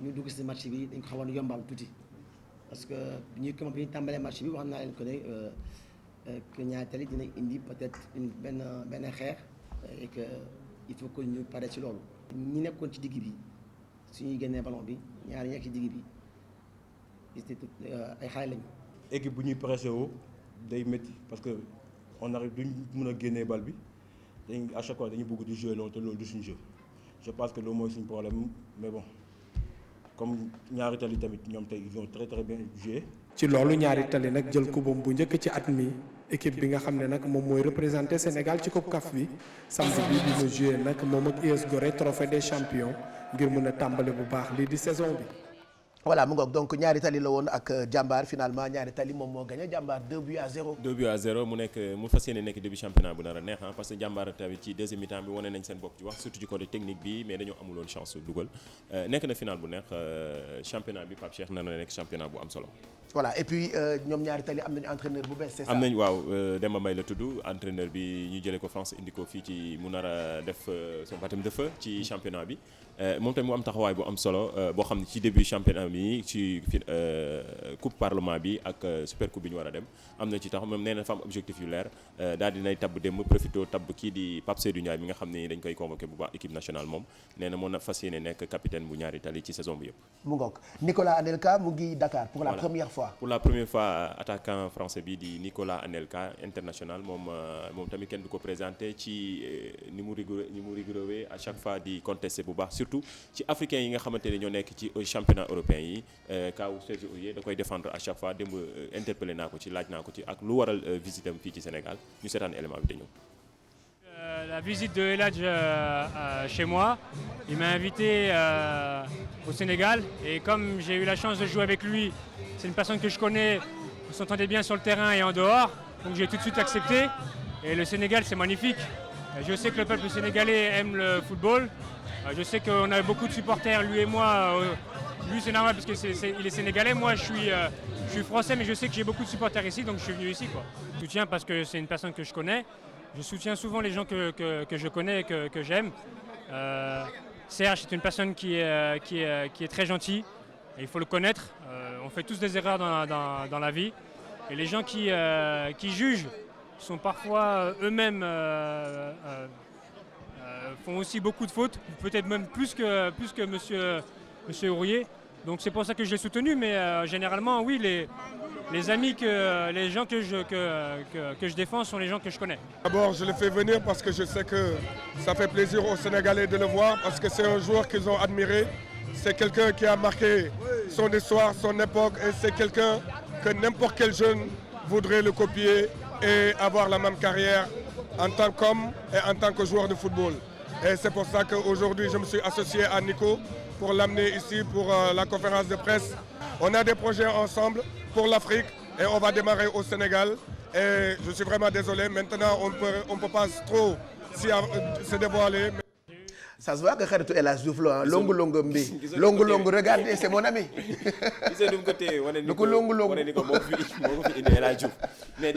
ñu dugg si match bi dañ ko xawoon yombal tuuti parce que bi ñu tàmbalee match bi wax naa leen ko ne que ñaari tali dina indi peut-être benn xeex et que il faut que ñu pare ci loolu. ñi nekkoon ci digg bi suñuy génnee ballon bi ñaari nekk ci digg bi ay xale lañu. équipe bu ñuy pressé woo day métti parce que on arrive duñ mën a génnee bal bi dañ à chaque fois dañuy bëgg di jouer loolu te loolu du suñu jeu je pense que loolu mooy suñu problème mais bon comme ñaari tali tamit ñoom tey ils ont très bien joué. ci loolu ñaari tali nag jël kubam bu njëkk ci at mi équipe bi nga xam ne nag moom mooy représenté Sénégal ci Coupe CAF bi samedi bi dina joué nag moom ak US Gorée trophée des champions ngir mën a tàmbale bu baax lii di saison bi. voilà mu ngoog donc ñaari tali la woon ak jàmbaar finalement ñaari tali moom moo gagné jàmbaar 2-0. 2-0 mu nekk mu fas yéene nekk début championnat bu nar a neex parce que jàmbaar tamit ci deuxième mi-temps bi wane nañ seen bopp ci wax surtout ci côté technique bi mais dañoo amuloon chance dugal nekk na final bu neex championnat bi Pape Cheikh nar na nekk championnat bu am solo. voilà et puis ñoom ñaari tali am nañu entraîneur bu bees c'est ça. am nañ waaw Demba Mbaye la tudd entraîneur bi ñu jëlee ko France indi ko fii ci mu nar a def son baptême de feu ci championnat bi moom tamit mu am taxawaay bu am solo boo xam ne ci début championnat bi ci coupe parlement bi ak super coupe bi ñu war a dem am na ci tax moom nee na fa am objectif yu leer daal dinay tabb démb profité tabb kii di Pape Seydou Ndiaye mi nga xam ne dañ koy convoqué bu baax équipe nationale moom nee na moo na fas yéene nekk capitaine bu ñaari tali ci saison bi yëpp. mu ngoog Nicolas Anelka mu ngi Dakar pour la première fois. pour la première fois attaquant français bi di Nicolas Anelka international moom tamit kenn du ko présenté ci ni mu rigoureux à chaque fois di contesté bu baax surtout ci africains yi nga xamante ne ñoo nekk ci championnat européen yi kaw Serge Aurier da koy défendre à chaque fois démb interpellé naa ko ci laaj naa ko ci ak lu waral visite am fii ci Sénégal ñu seetaan élément bi te ñëw. La visite de El Hadj chez moi, il m'a invité au Sénégal et comme j'ai eu la chance de jouer avec lui, c'est une personne que je connais, on s'entendait bien sur le terrain et en dehors, donc j'ai tout de suite accepté. Et le Sénégal, c'est magnifique. Je sais que le peuple sénégalais aime le football. Je sais qu'on a beaucoup de supporters, lui et moi. Lui, c'est normal parce qu'il est sénégalais. Moi, je suis français, mais je sais que j'ai beaucoup de supporters ici, donc je suis venu ici, quoi. Je soutiens parce que c'est une personne que je connais. Je soutiens souvent les gens que je connais et que j'aime. Serge, c'est une personne qui est très gentille. Et il faut le connaître. On fait tous des erreurs dans la vie. Et les gens qui jugent sont parfois eux-mêmes font aussi beaucoup de fautes, peut-être même plus que monsieur Aurier. Donc c'est pour ça que je l'ai soutenu. Mais généralement, oui, les amis, les gens que je défends sont les gens que je connais. D'abord, je le fais venir parce que je sais que ça fait plaisir aux Sénégalais de le voir, parce que c'est un joueur qu'ils ont admiré. C'est quelqu'un qui a marqué son histoire, son époque, et c'est quelqu'un que n'importe quel jeune voudrait le copier et avoir la même carrière en tant qu'homme et en tant que joueur de football. Et c'est pour ça qu'aujourd'hui, je me suis associé à Nico pour l'amener ici pour la conférence de presse. On a des projets ensemble pour l'Afrique et on va démarrer au Sénégal. Et je suis vraiment désolé, maintenant on peut pas trop se dévoiler. Ça se voit que xaritu El Hadj Diouf la longu regardez c'est mon ami. gisee du mu ko téye wane ni ko wane ni ko moo ko fi indi El Hadj Diouf. mais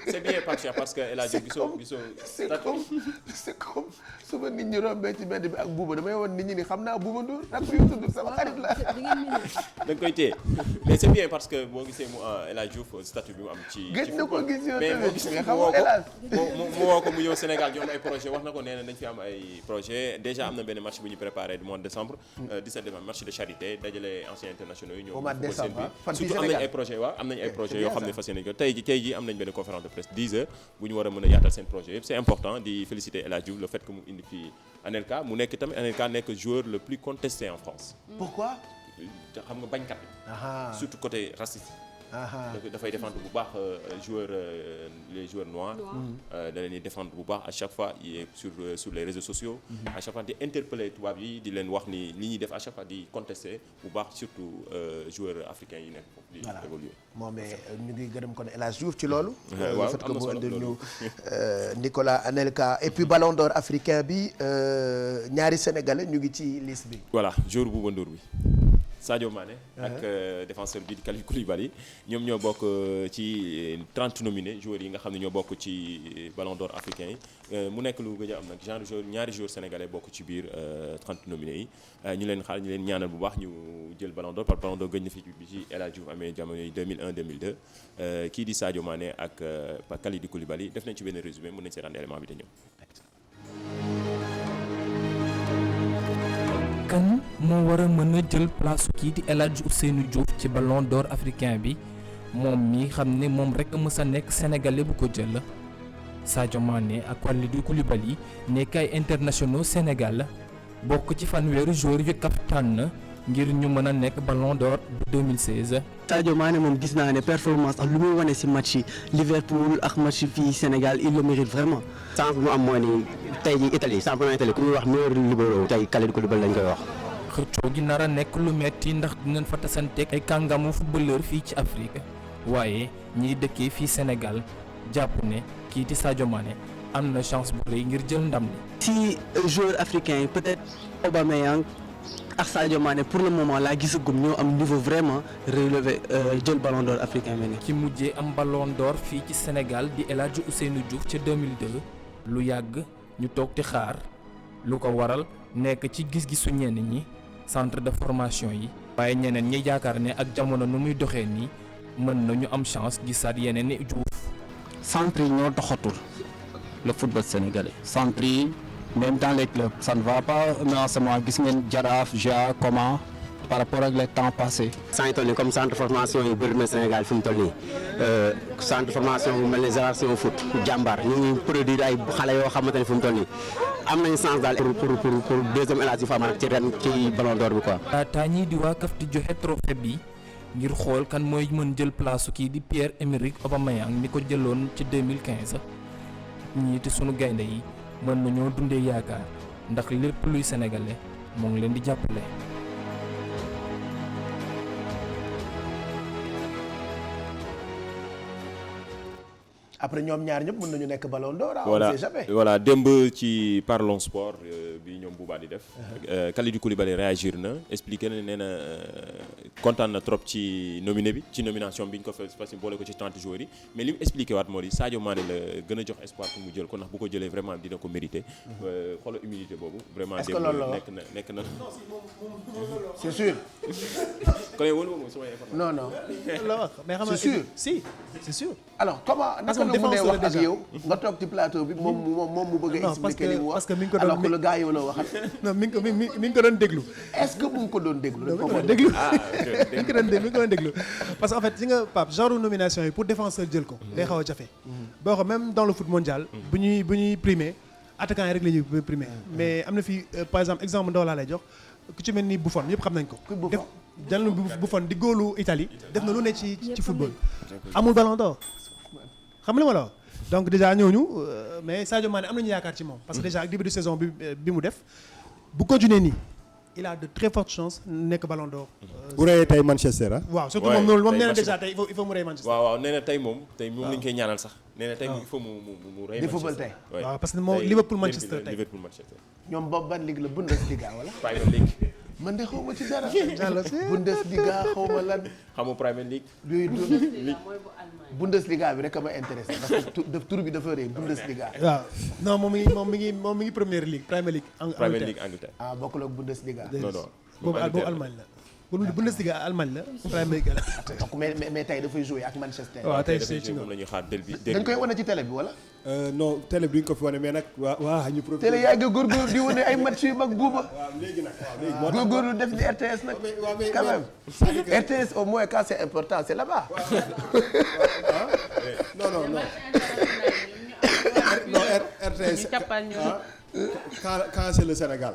c'est bien Pape Cheikh parce que El Hadj Diouf gisoo. c'est comme su ma nit ñi rombee ci mbedd bi ak Bouba damay woon nit ñi ni xam naa Bouba Ndour ak yu tudd sama xarit la. da nga koy téye mais c'est bien parce que boo gisee mu El Hadj Diouf statut bi mu am ci. gëj na ko gis yow mais boo gis mu woo ko mu ñëw Sénégal ñu am ay projet wax na ko nee na dañ fi am ay projet déjà am na benn match bu ñu préparé du mois de décembre 17 décembre match de charité dajale anciens internationaux yi ñëw au mois de décembre surtout am nañ ay projet waaw am nañ ay projet yoo xam ne fas yéene ko tey ji am nañ benn conférence de presse 10 heures bu ñu war a mën a yaatal seen projet yëpp c'est important di féliciter El Hadj Diouf le fait que mu indi fii Anelka mu nekk tamit Anelka nekk joueur le plus contesté en France. Pourquoi? xam nga bañkat bi surtout côté raciste. dafay défendre bu baax les joueurs noirs. da leen di défendre bu baax à chaque fois il est sur les réseaux sociaux. à chaque fois di interpeller tubaab yi di leen wax ni li ñuy def à chaque fois di contester bu baax surtout joueurs africains yi nekk foofu di évoluer. moom mais ñu ngi gërëm kon El Hadj Diouf ci loolu. waaw am na solo ñu Nicolas Anelka et puis Ballon d'Or africain bi ñaari sénégalais ñu ngi ci liste bi. voilà joueur Bouba Ndour bi. Sadio Mané ak défenseur bi di Kalidou Koulibaly ñoom ñoo bokk ci 30 nominés joueurs yi nga xam ne ñoo bokk ci Ballon d'Or africain yi mu nekk lu gëj a am nag genre joueur ñaari joueurs sénégalais bokk ci biir 30 nominés yi ñu leen ñaanal bu baax ñu jël Ballon d'Or par Ballon d'Or gëj na fi bi ci El Hadj Diouf amee jamono yi 2001 2002 kii di Sadio Mané ak Kalidou Koulibaly def nañ ci benn résumé mën nañ seetaan élément bi te ñëw. kan moo war a mën a jël place kii di El Hadj Ousseynou Diouf ci Ballon d'Or africain bi moom mi xam ne moom rek a mës a nekk sénégalais bu ko jël Sadio Mané ak Kalidou Koulibaly nekk ay internationaux Sénégal bokk ci fanweeri joueur yu tànn ngir ñu mën a nekk Ballon d'Or bu 2016. Sadio Mané moom gis naa ne performance ak lu muy wane ci match yi Liverpool ak match fii Sénégal il le mérite vraiment. chance bu mu am mooy ni tey jii Italie championnat Italie ku ñuy wax meilleur libéro tey Kalidou Koulibaly lañ koy wax. xëccoo gi nar a nekk lu metti ndax dinañ fa tasanteeg ay kàngamu footballeur fii ci Afrique waaye ñiy dëkkee fii Sénégal jàpp ne kii di Sadio Mané am na chance bu rëy ngir jël ndam li. ci joueur africain yi peut-être Aubameyang ak Sadio Mané pour le moment laa gisagum ñoo am niveau vraiment relevé jël Ballon d'Or africain bi. ki mujjee am Ballon d'Or fii ci Sénégal di El Hadj Ousseynou Diouf ca 2002 lu yàgg ñu toog di xaar lu ko waral nekk ci gis-gisu ñenn ñi centre de formation yi. waaye ñeneen ñi yaakaar ne ak jamono nu muy doxee nii mën nañu am chance gisaat yeneen i Diouf. centre yi ñoo doxatul le football sénégalais centre yi. Même dans les clubs, ça ne va pas, mais en ce moment, gis ngeen Jaraaf, GA, comment par rapport ak les temps passés. saa yu toll nii comme centre de formation yi bëri na Sénégal fi mu toll nii centre de formation bu mel ne Génération Foot jàmbaar ñu ngi produire ay xale yoo xamante ne fi mu toll nii am nañu chance daal pour deuxième El Hadj Diouf amaat ci ren ci Ballon d'Or bi quoi. laataa ñii di waa CAF di joxe trophée bi ngir xool kan mooy mën jël place kii di Pierre-Emerick Aubameyang mi ko jëloon ci 2015 ñii te sunu gaynde yi. mën nañoo dundee yaakaar ndax lépp luy sénégalais moo ngi leen di jàppale. après ñoom ñaar ñëpp mën nañu nekk Ballon d'Or. voilà on sait jamais. voilà démb ci Parlons Sport bi ñoom Bouba di def. Kalidou Koulibaly réagir na expliqué na nee na kontaan na trop ci nominé bi ci nomination bi ñu ko fas boole ko ci 30 joueurs yi mais li mu expliqué waat moo di Sadio Mané la gën a jox espoir pour mu jël ko ndax bu ko jëlee vraiment dina ko mérité. xoolal humilité boobu. vraiment est-ce que loolu la nekk na. c'est sûr. kon wóolu moom samay information. non non. mais xam nga c'est sûr. si c'est sûr. alors comment naka la mu dee wax ak yow nga toog ci plateau bi moom mu bëgg a expliquer li mu wax parce que mi ngi ko doon alors que le gars yow la waxal. non mi ngi ko doon déglu. est-ce que mu ngi ko doon déglu. mi ngi ko doon déglu parce que en fait si nga Pape genre nomination yi pour défenseur jël ko. day xaw a jafe. boo xam même dans le foot mondial. bu ñuy primer attaquant yi rek la ñuy primer. mais am na fi par exemple exemple ndaw laa lay jox ku ci mel ni Buffon ñëpp xam nañ ko. def Buffon di góolu Italie def na lu ne ci football. amul Ballon d'Or xam nga li ma la wax donc déjà ñooñu mais Sadio Mané am nañu yaakaar ci moom. parce que déjà ak début de saison bi mu def bu continuer nii il a de très fortes chances nekk Ballon d'Or. bu rëyee tey Manchester ah. waaw surtout moom nee na déjà tey il faut mu rëy Manchester. waaw nee na tey moom lañ koy ñaanal sax. nee na tey il faut mu rëy di football tey. waaw parce que moom Liverpool Manchester tey. ñoom boobu ban ligue la Bundesliga wala. Premier League. man de xaw ma ci dara. Bundesliga xaw ma lan. xamu Premier League. Bundesliga bi rek a ma intéressé parce que tur bi dafa rëy Bundesliga. waaw non moom mi ngi Premier League Premier League. Angleterre. ah bokkul ak Bundesliga. non. boobu Allemagne la. Bundesliga Allemagne la Premier League la. donc mais tey dafay jouer ak Manchester. waaw tey ci moom la ñuy xaar dël bi. dañ koy wane ci télé bi wala. non télé bi duñ ko fi wane mais nag waa ñu. télé yaa ngi góorgóorlu di wane ay match yu mag buuba. waaw léegi nag waaw góorgóorlu def ni RTS nag. quand même RTS au moins quand c'est important c'est là-bas. non. non RTS quand c'est le Sénégal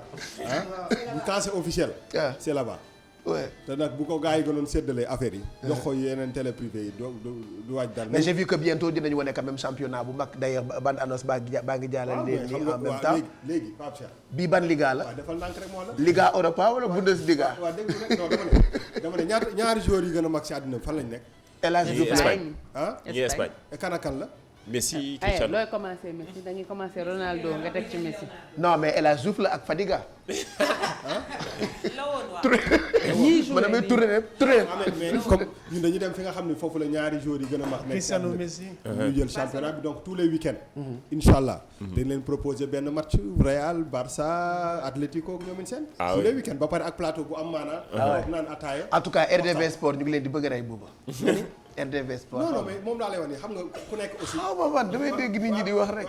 quand c'est officiel. c'est là-bas. ouais te nag bu ko gars yi gënoon séddalee affaire yi. jox ko yeneen télé privé yi du waaj dara. mais j'ai vu que bientôt dinañu wane quand même championnat bu mag d'ailleurs bande annonce baa ngi jàllale leen nii en même temps. léegi Pape Cheikh. bii ban Liga la. waaw defal ndànk rek moo la. Liga Europa wala Bundesliga. waaw dégg nga non dama ne ñaari joueurs yi gën a mag ci àddina fan lañ nekk. El Hadj Diouf Espagne. Espagne. et kan ak kan la. Messi Cristiano looy commencé Messi da ngay commencé Ronaldo nga teg ci Messi. non mais El Hadj Diouf la ak Fadiga. la woon waaw. ñii joué nii Touré. mais comme ñun dañuy dem fi nga xam ne foofu la ñaari joueurs yi gën a mag. Cristiano Messi. ñu jël championnat bi donc tous les week-ends. incha allah. dañ leen proposer benn match Real Barça Atlético ak ñoom seen. tous les week-ends ba pare ak plateau bu am maanaa. naan ataaya. en tout cas RDV Sport ñu ngi leen di bëgg a rey booba. RDV Sport. non mais moom laa lay wax nii xam nga ku nekk aussi. xaw ma man damay dégg nit ñi di wax rek.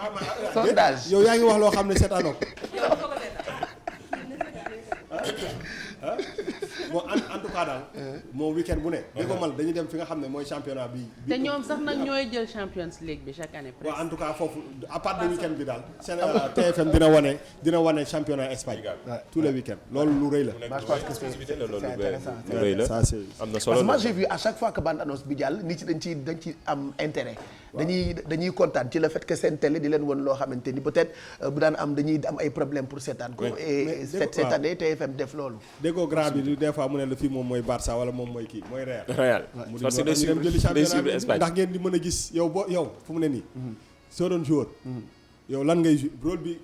sondage yow yaa ngi wax loo xam ne seet anoo bon en tout cas daal. moom week-end bu ne. di ko mal dañuy dem fi nga xam ne mooy championnat bi. te ñoom sax nag ñooy jël Champions League bi chaque année. waaw en tout cas foofu à part de week-end bi daal. TFM dina wane championnat Espagne. tous les week-ends loolu lu rëy la. je pense que c'est intéressant. lu rëy la ça c'est am na solo. parce que moi j'ai vu à chaque fois que bande annonce bi jàll nit ci dañ ci am intérêt. dañuy kontaan ci le fait que seen télé di leen won loo xamante ni peut-être bu daan am dañuy am ay problèmes pour seetaan ko. et cette année TFM def loolu. déggoo grand bi des fois mu ne la fii moom mooy Barça wala moom mooy kii mooy Real. parce que day suivre Espagne ndax ngeen di mën a gis yow fu mu ne nii. soo doon joueur. yow lan ngay rôle bi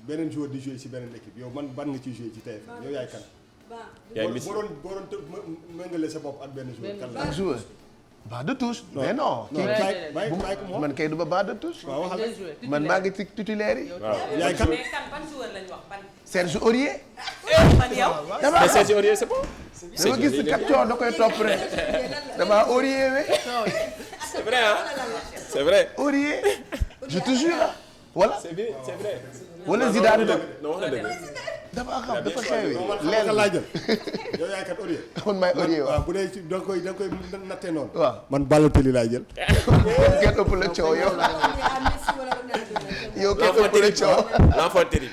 beneen joueur di jouer ci beneen équipe yow ban nga ciy jouer ci TFM yow yaay kan. yaay Messi boo doon méngale sa bopp ak benn joueur kan la. joueur. Banc de touche. mais non. man kay du ba banc de touche. waaw waxal man maa ngi ci titulaire yi. waaw yaay kan. mais kan ban joueur lañ wax ban. Serge Aurier. man yow. mais Serge Aurier c'est bon. dama gis kat coono da koy topp rek. dama Aurier we. c'est vrai hein. c'est vrai. Aurier. je te jure. voilà. c'est vrai. wala Zidane la. non wax na dëgg. dafa xam dafa xewi. leer la laa jël. yow yaay kat Aurier. man maay Aurier waaw. bu dee ci da nga koy nattee noonu. waaw man Balotelli laay jël. kenn ëpp la coow yow. yow kenn ëpp la coow. l'enfant terrible.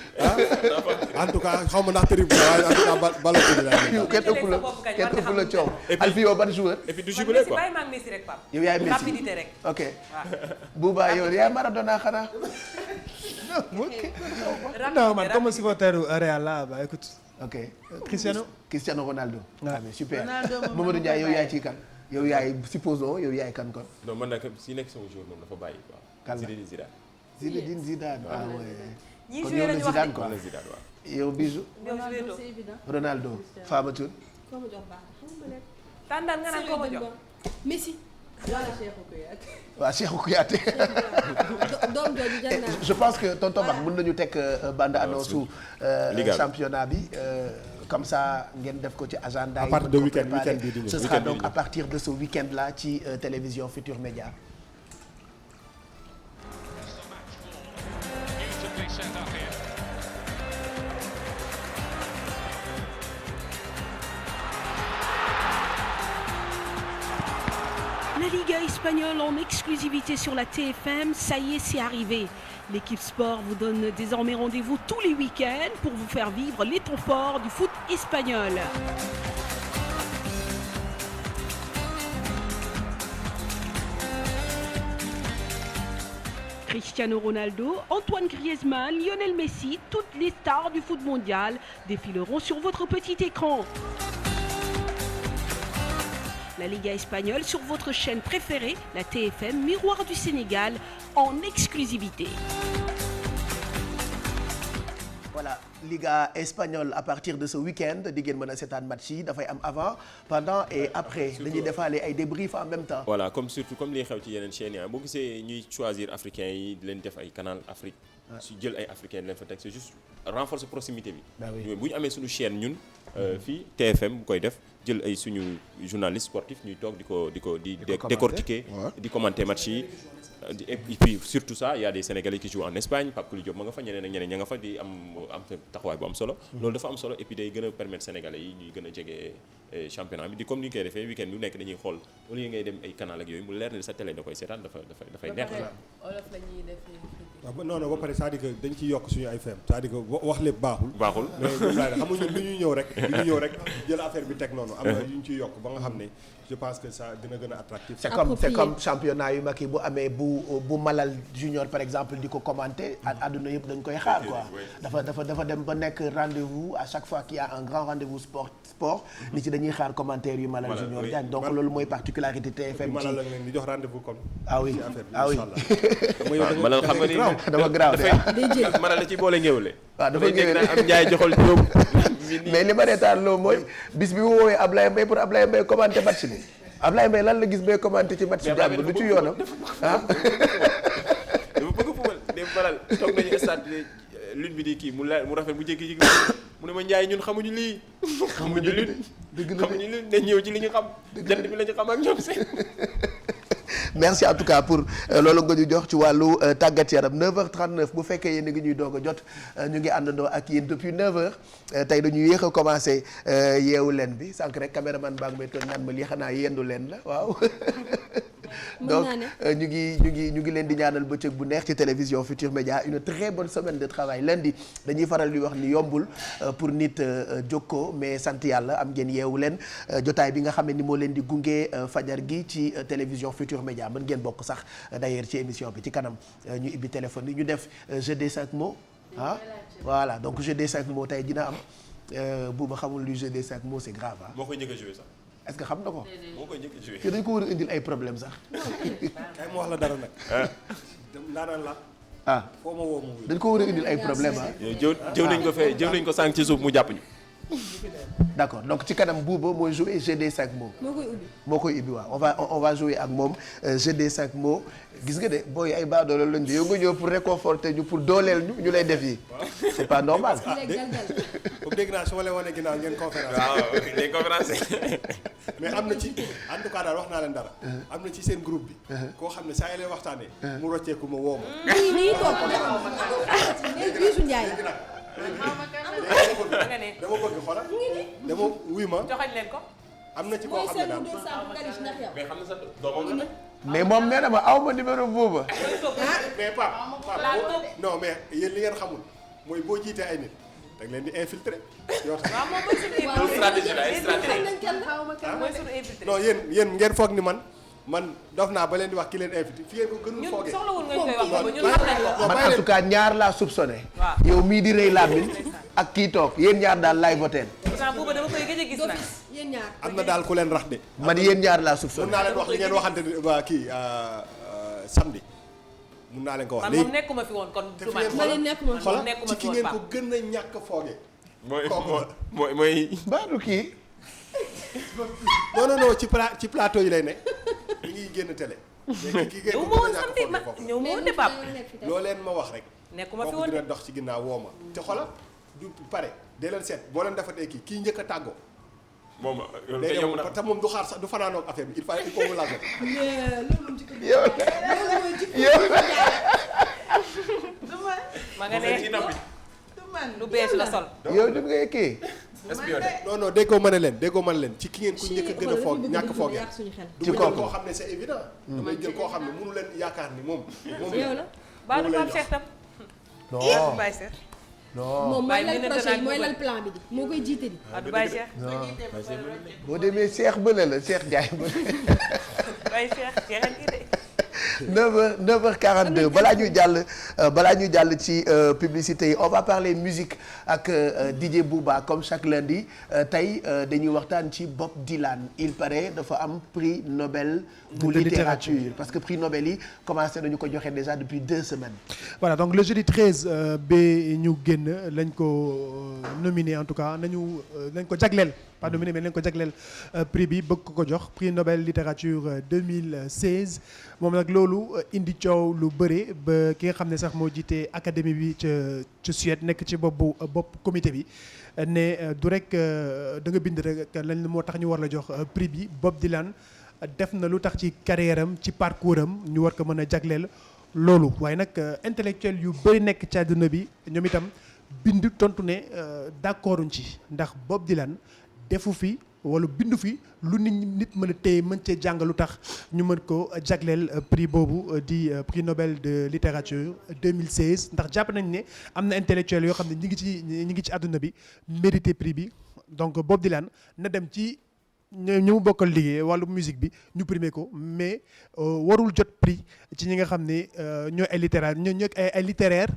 en tout cas xaw ma ndax terrible waaye en tout cas Balotelli laay jël. yow kenn ëpp la coow. Alfie yow ban joueur. et puis du jubilé quoi. bàyyi ma ak Messi rek Pape. yow yaay Messi rapidité rek. ok. Bouba yow yaay Maradona xanaa. non man comme supporter Real là bah écoute. ok Cristiano Ronaldo. ah mais super Mamadou Ndiaye yow yaay ci kan. yow yaay supposons yow yaay kan kon. non man nag si nekk sama joueur moom dafa bàyyi quoi. kan la Zinedine Zidane. ah ouais. kon yow la Zidane quoi. yow Bijou. Ronaldo Fama Thioune. tàndal nga naan ko ma jox Messi. waaw Cheikhou Kouyaté. je pense que tonton Bak mën nañu teg bande annonce su championnat bi comme ça ngeen def ko ci agenda yi. à partir de week-end bi di ñëw. ce sera donc à partir de ce week-end là ci télévision Futur Média. La Liga espagnole en exclusivité sur la TFM, ça y est, c'est arrivé. L'équipe Sport vous donne désormais rendez-vous tous les week-ends pour vous faire vivre les temps forts du foot espagnol. Cristiano Ronaldo, Antoine Griezmann, Lionel Messi, toutes les stars du foot mondial défileront sur votre petit écran. La Liga espagnole sur votre chaîne préférée, la TFM Miroir du Sénégal, en exclusivité. Voilà, Liga espagnole à partir de ce week-end di ngeen mën a seetaan match yi dafay am avant pendant et après dañuy defaale ay débrief en même temps. voilà comme li xew ci yeneen chaînes yi boo gisee ñuy choisir africains yi di leen def ay canal Afrique. su jël ay africains di leen fa teg c'est juste renforcer proximité bi. bu ñu amee suñu chaîne ñun. fii TFM bu koy def jël ay suñu journalistes sportifs ñuy toog di décortiquer di commenter match yi. et puis surtout ça il y a des Sénégalais qui jouent en Espagne Pape Kouli Diop ma nga fa ñeneen ak ñeneen ña nga fa di am taxawaay bu am solo. loolu dafa am solo et puis day gën a permettre Sénégalais yi ñuy gën a jege championnat bi di comme ni ñu koy defee week-end bu nekk dañuy xool au lieu ngay dem ay canal ak yooyu mu leer ne sa télé da koy seetaan dafay neex. olof la ñuy defee. non ba pare c'est-à-dire que dañ ciy yokk suñu ay feem c'est-à-dire que wax lépp baaxul. mais xam nga ñun lu ñuy ñëw rek jël affaire bi teg noonu. am na yu ñu ciy yokk ba nga xam ne je pense que ça dina gën a attractif. c'est comme championnat yu mag yi bu amee bu Malal Junior par exemple di ko commenter àdduna yëpp dañ koy xaar quoi. dafa dem ba nekk rendez-vous à chaque fois qu'il y a un grand rendez-vous sport nit ci dañuy xaar commentaire yu Malal Junior Diagne donc loolu mooy particularité TFM ci Malal la leen di jox rendez-vous kon. ah oui Malal xam nga ni dafa grave de Malal la ci boole ngéwle. waaw dafa ngéwle am Njaay joxol Jóob mais li ma reetaan loolu mooy bis bi mu woowee Ablaye Mbaye pour Ablaye Mbaye commenter match bi Ablaye Mbaye lan la gis bay commenter ci match bi jàmm du ci yoonam ah. dafa bëgg fubal dem Malal toog nañu stade lune bi di kii mu rafet mu jékki-jékki mu ne ma Njaay ñun xamuñu lii. xamuñu lune xamuñu lune dañ ñëw ci li ñu xam jant bi la ñu xam ak ñoom si. merci en tout cas pour loolu nga ñu jox ci wàllu tàggat yaram 9h39 bu fekkee yéen a ngi ñuy doog a jot ñu ngi àndandoo ak yéen depuis 9h tey dañuy yéex a commencé yeewu leen bi sànq rek caméraman baa ngi may toog naan ma lii xanaa yendu leen la waaw. donc ñu ngi leen di ñaanal bëccëg bu neex ci télévision Futur Média une très bonne semaine de travail lundi dañuy faral di wax ni yombul pour nit jokkoo mais sant yàlla am ngeen yeewu leen jotaay bi nga xam ne ni moo leen di gunge fajar gi ci télévision Futur Média mën ngeen bokk sax d'ailleurs ci émission bi ci kanam ñu ibbi téléphone yi ñu def jeu des 5 mots voilà donc jeu des 5 mots tey dina am buuba xamul lu jeu des 5 mots c'est grave moo koy njëkk a joué sax. est-ce que xam na ko. moo koy njëkk a joué. te dañ ko war a indil ay problème sax. kay mu wax la dara nag. ndaanaan la. foo ma woo mu dañ ko war a indil ay problème jëw nañ ko sànq ci suuf mu jàpp ñu. d'accord donc ci kanam buuba mooy jouer jeu des 5 mots. moo koy ubbi waaw on va jouer ak moom jeu des 5 mots gis nga de booy ay baadoolo lañ de yow nga ñëw pour réconforter ñu pour dooleel ñu lay def yi c'est pas normal. boobu dégg naa su ma leen wane ginnaaw ngeen conférence. waaw ngeen conférence. mais am na ci en tout cas daal wax naa leen dara. am na ci seen groupe bi. koo xam ne saa yi lay waxtaanee. mu rocceeku ma woo ma. nii toog Youssou Ndiaye. dama bëgg xoolal dama wuy ma. joxañ leen ko. am na ci koo xam ne daal. mais xam na sa doomam la. mais moom nee na ma aw ma numéro booba. mais Pape non mais yéen li ngeen xamul mooy boo jiitee ay nit da nga leen di infiltrer. yoo tax waaw moom mooy suñu stratégie la ay stratégie. mooy suñu infiltré. non yéen ngeen foog ni man dof naa ba leen di wax ki leen invité fi ngeen ko gënul foogee. ñun soxlawul nga koy wax boobu ñun xam nañ ko. man en tout cas ñaar laa soupçonné. yow mii di rëy làmmiñ ak kii toog yéen ñaar daal laay voté. pourtant boobu dama koy gëj a gis nag. yéen ñaar am na daal ku leen rax de. man yéen ñaar laa soupçonné. mun naa leen wax li ngeen waxante ni waa kii samedi. mun naa leen ko wax léegi man moom nekkuma fi woon kon du man. xoolal ci ki ngeen ko gën a ñàkk foogee. mooy baadu kii. non ci plateau yi lay ne mi ngi génn télé. ñëw ma woon samedi ñëw ma woon de Pape. loo leen ma wax rek. nekkuma fi woon kooku dina dox ci ginnaaw woo ma. te xoolal du pare dee leen seet boo leen defatee kii njëkk a tàggoo. moom day dem te moom du xaar sax du fanaanoo ak affaire bi il faut mu laajal. yow ma nga ne lu bees la sol. yow du ngay kii. non déggoo mën a leen ci ki ngeen ku njëkk a gën a foog ñàkk foogee. ci kooku koo xam ne c'est évident. damay jël koo xam ne mënu leen yaakaar ni moom. yow la baa du Pape Cheikh tam. non Baye Cheikh. non moom mooy lal projet mooy lal plan bi di moo koy jiite di. waaw du Baye Cheikh. boo demee Cheikh bële la Cheikh Ndiaye bële. Baye Cheikh Cheikh ak kii de. 9h42 balaa ñuy jàll ci publicité yi on va parler musique ak DJ Bouba comme chaque lundi tey dañuy waxtaan ci Bob Dylan il paraît dafa am prix Nobel bu littérature parce que prix Nobel yi commencé nañu ko joxe déjà depuis 2 semaines. Voilà donc le jeudi 13 ba ñu génn lañ ko nominé en tout cas nañ ko jagleel pas nominé mais lañ ko jagleel prix bi bëgg ko jox prix Nobel littérature 2016 moom nag loolu indi coow lu bëre ba ki nga xam ne sax moo jiite académie bi ca Suède nekk ci bopp comité bi ne du rek da nga bind rek lañ moo tax ñu war la jox prix bi Bob Dylan def na lu tax ci carrière am ci parcours am ñu war ko mën a jagleel loolu waaye nag intellectuel yu bëri nekk ci àdduna bi ñoom itam bind tontu ne d'accorduñ ci ndax Bob Dylan defu fi wala bindu fi lu nit mën a téye mën cee jàng lu tax ñu mën ko jagleel prix boobu di prix Nobel de littérature 2016 ndax jàpp nañ ne am na intellectuel yoo xam ne ñi ngi ci àdduna bi mérité prix bi donc Bob Dylan na dem ci ñu mu bokkal liggéey wàllu musique bi ñu primé ko mais warul jot prix ci ñi nga xam ne ñooy ay littéraire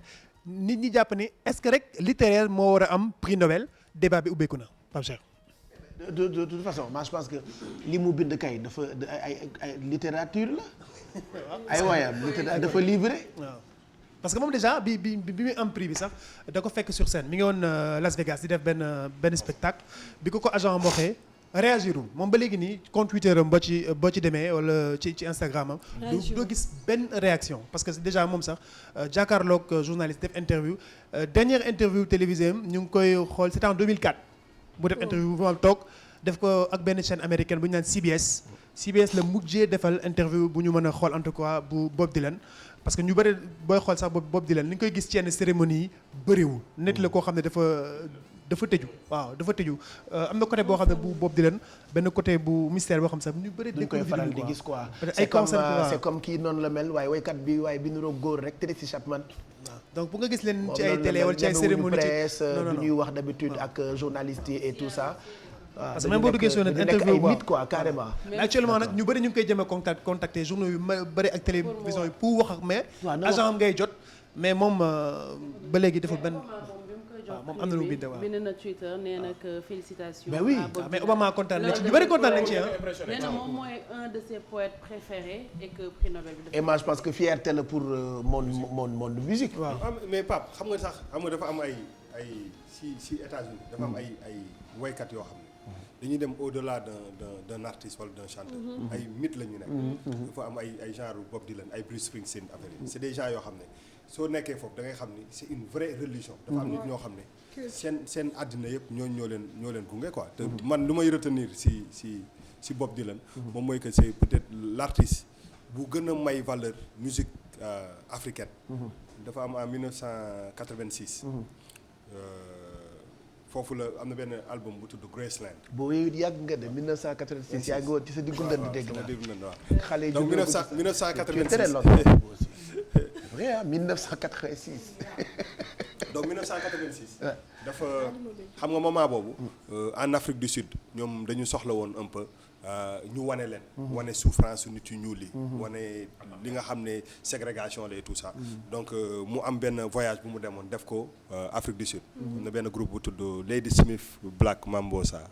nit ñi jàpp ne est-ce que rek littéraire moo war a am prix Nobel débat bi ubbeeku na Pape Cheikh. de toute façon moi je pense que li mu bind kay dafa ay littérature la ay waayam littérature dafa livré. waaw parce que moom déjà bi muy am prix bi sax da ko fekk sur scène mi ngi woon Las Vegas di def benn spectacle bi ko agent waxee réagirul moom ba léegi nii compte Twitter am boo ci demee wala ci Instagram am. doo gis benn réaction parce que déjà moom sax jàkkaarloog journaliste def interview dernière interview télévisée am ñu ngi koy xool c'était en 2004. bu def interview bu ma toog def ko ak benn chaîne américaine bu ñu naan CBS la mujjee defal interview bu ñu mën a xool en tout cas bu Bob Dylan parce que ñu bëri booy xool sax Bob Dylan ni ñu koy gis ci yenn cérémonie yi bëriwul nit la koo xam ne dafa tëju waaw dafa tëju am na côté boo xam ne bu Bob Dylan benn côté bu mystère boo xam sax ñu bëri dañ koy faral di gis quoi c'est comme kii noonu la mel waaye waykat bi waaye bi niroog góor rek Tracy Chapman. donc bu nga gis leen ci ay télé wala ci ay cérémonie presse du ñuy wax d'habitude ak journalistes yi et tout ça. parce que même boo duggee sur net interview ay nit quoi carrément. actuellement nag ñu bëri ñu ngi koy jëm a contacter journaux yu bëri ak télévision yi pour wax ak mais agent am ngay jot mais moom ba léegi deful benn. waaw moom am na lu mu bind waaw bind na Twitter nee na que félicitations. mais oui mais Obama kontaan na ci ñu bëri kontaan nañ ci ah. nee na moom mooy un de ses poètes préférés et que prix Nobel bi. et moi je pense que fierté la pour monde musique. waaw mais Pape xam nga sax dafa am ay si États-Unis dafa am ay woykat yoo xam ne dañuy dem au-delà d'un artiste wala d'un chanteur. ay mythe la ñu nekk. dafa am ay genre Bob Dylan ay Bruce Springsteen affaire yi c'est des gens yoo xam ne. soo nekkee foofu da ngay xam ni c'est une vraie religion. dafa am nit ñoo xam ne seen àddina yëpp ñoo leen gunge quoi. te man lu may retenir si Bob Dylan. moom mooy que c'est peut-être l'artiste bu gën a may valeur musique africaine. dafa am en 1986. foofu la am na benn album bu tudd Graceland. boo yàgg nga de 1986 yaa ngi woon ci sa diggu ndënd dégg naa. xale yi donc 1986 vrai 1986. donc 1986. dafa xam nga moment boobu. en Afrique du Sud ñoom dañu soxla woon un peu ñu wane leen. wane souffrance su nit yu ñuul yi. wane li nga xam ne ségrégation la et tout ça. donc mu am benn voyage bu mu demoon def ko Afrique du Sud. am na benn groupe bu tudd Lady Smith Black Mambosa.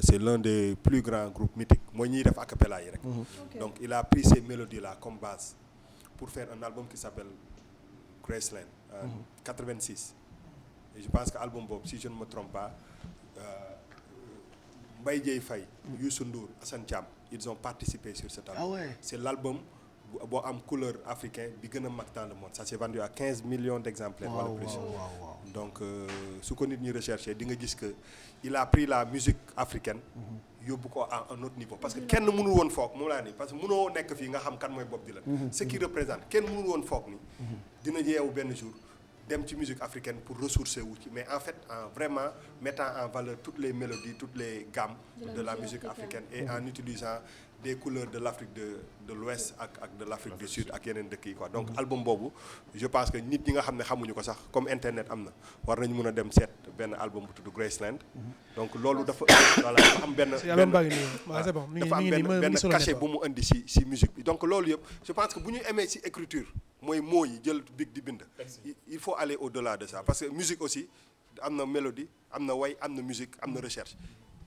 c'est l'un des plus grands groupes mythiques mooy ñiy def a cappella yi rek. donc il a pris ces mélodies là comme base. pour faire un album qui s'appelle Graceland en 86 et je pense que album boobu si je ne me trompe pas Mbaye Dièye Faye, Youssou Ndour, Assane Thiam ils ont participé sur cet album. Ah ouais. C'est l'album boo am couleur africain bi gën a mag dans le monde ça s'est vendu à 15 millions d'exemplaires wala plus. donc su ko nit ñi recherché di nga gis que il a pris la musique africaine yóbbu ko à un autre niveau parce que kenn mënul woon foog moom laa ni parce que mënoo nekk fii nga xam kan mooy Bob Dylan. ce qui représente kenn mënul woon foog ni dina yeewu benn jour dem ci musique africaine pour ressourcer wu ci mais en fait en vraiment mettant en valeur toutes les mélodies toutes les gammes de la musique africaine et en utilisant des couleurs de l'Afrique de l'Ouest ak de l'Afrique du Sud ak yeneen dëkk yi quoi donc album boobu je pense que nit ñi nga xam ne xamuñu ko sax comme internet am na war nañu mën a dem seet benn album bu tudd Graceland donc loolu dafa voilà dafa am benn cachet bu mu indi si musique bi donc loolu yëpp je pense que bu ñu aimee si écriture mooy mots yi jël big di bind il faut aller au-delà de ça parce que musique aussi am na mélodie am na way am na musique am na recherche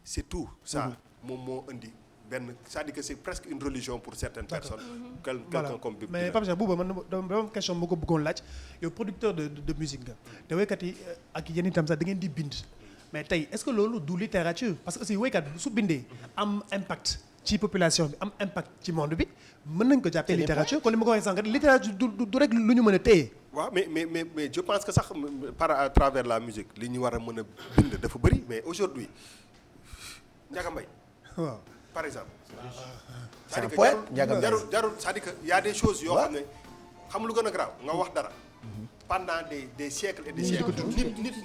c'est tout ça moom moo indi benn c'est-à-dire que c'est presque une religion pour certaines personnes. Quelqu'un comme Big. mais Pape Cheikh Bouba man dama question moo ko bëggoon laaj yow producteur de musique nga te waykat yi ak yéen itam sax da ngeen di bind mais tey est-ce que loolu du littérature parce que aussi waykat su bindee am impact ci population bi am impact ci monde bi mën nañ ko jàppee littérature kon li ma ko waxee sànq littérature du rek lu ñu mën a téye. waaw mais je pense que sax à travers la musique li ñu war a mën a bind dafa bëri mais aujourd'hui Ndiaga Mbaye waaw. par exemple. c'est un poète jarul c'est-à-dire que y a des choses yoo xam ne xam lu gën a grave nga wax dara pendant des siècles et des siècles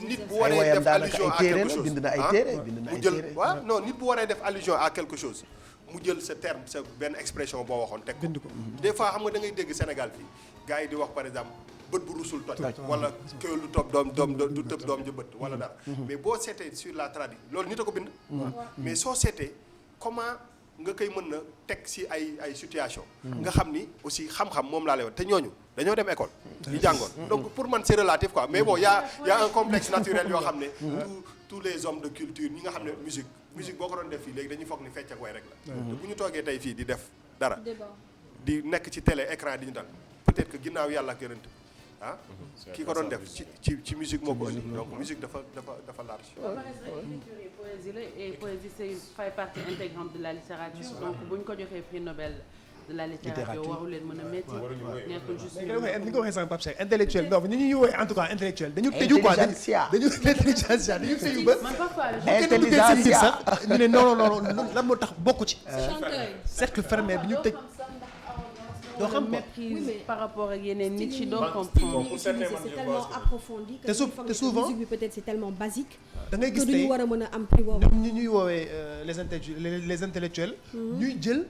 nit bu waree def allusion à quelque chose bind na ay téere mu jël waaw non nit bu waree def allusion à quelque chose mu jël sa terme sa benn expression boo waxoon teg ko des fois xam nga da ngay dégg Sénégal fii gars yi di wax par exemple bët bu rusul toj wala këw lu topp doom du tëb doom ja bët wala dara mais boo seetee sur la tradition loolu nit a ko bind mais soo seetee comment nga koy mën na teg ci ay situation nga xam ni aussi xam-xam moom laa lay wax te ñooñu dañoo dem école ñu jàngoon donc pour man c'est relatif quoi mais bon y a un complexe naturel yoo xam ne tous les hommes de culture ñi nga xam ne musique boo ko doon def fii léegi dañuy foog ni fecc ak way rek la te bu ñu toogee tey fii di def dara di nekk ci télé écran di ñu dal peut-être que ginnaaw yàlla ak yonent kii ko doon def ci musique moo ko indi donc musique dafa large. poésie fait partie intégrante de la littérature donc bu ñu ko joxee prix Nobel de la littérature waru leen mën a métti nekkul juste ni ko waxee sànq Pape Cheikh intellectuel donc ñu ñuy woowee en tout cas intellectuel dañu tëju quoi dañu tëju ba intelligence sax ñu ne non lan moo tax bokku ci cercle fermé bi ñu tëj doo xam méprise par rapport ak yeneen nit ci doo comprendre c'est tellement approfondi que te souvent musique bi peut-être c'est tellement basique da ngay gis que duñu war a mën a am prix boobu ñu ñuy woowee les intellectuels ñuy jël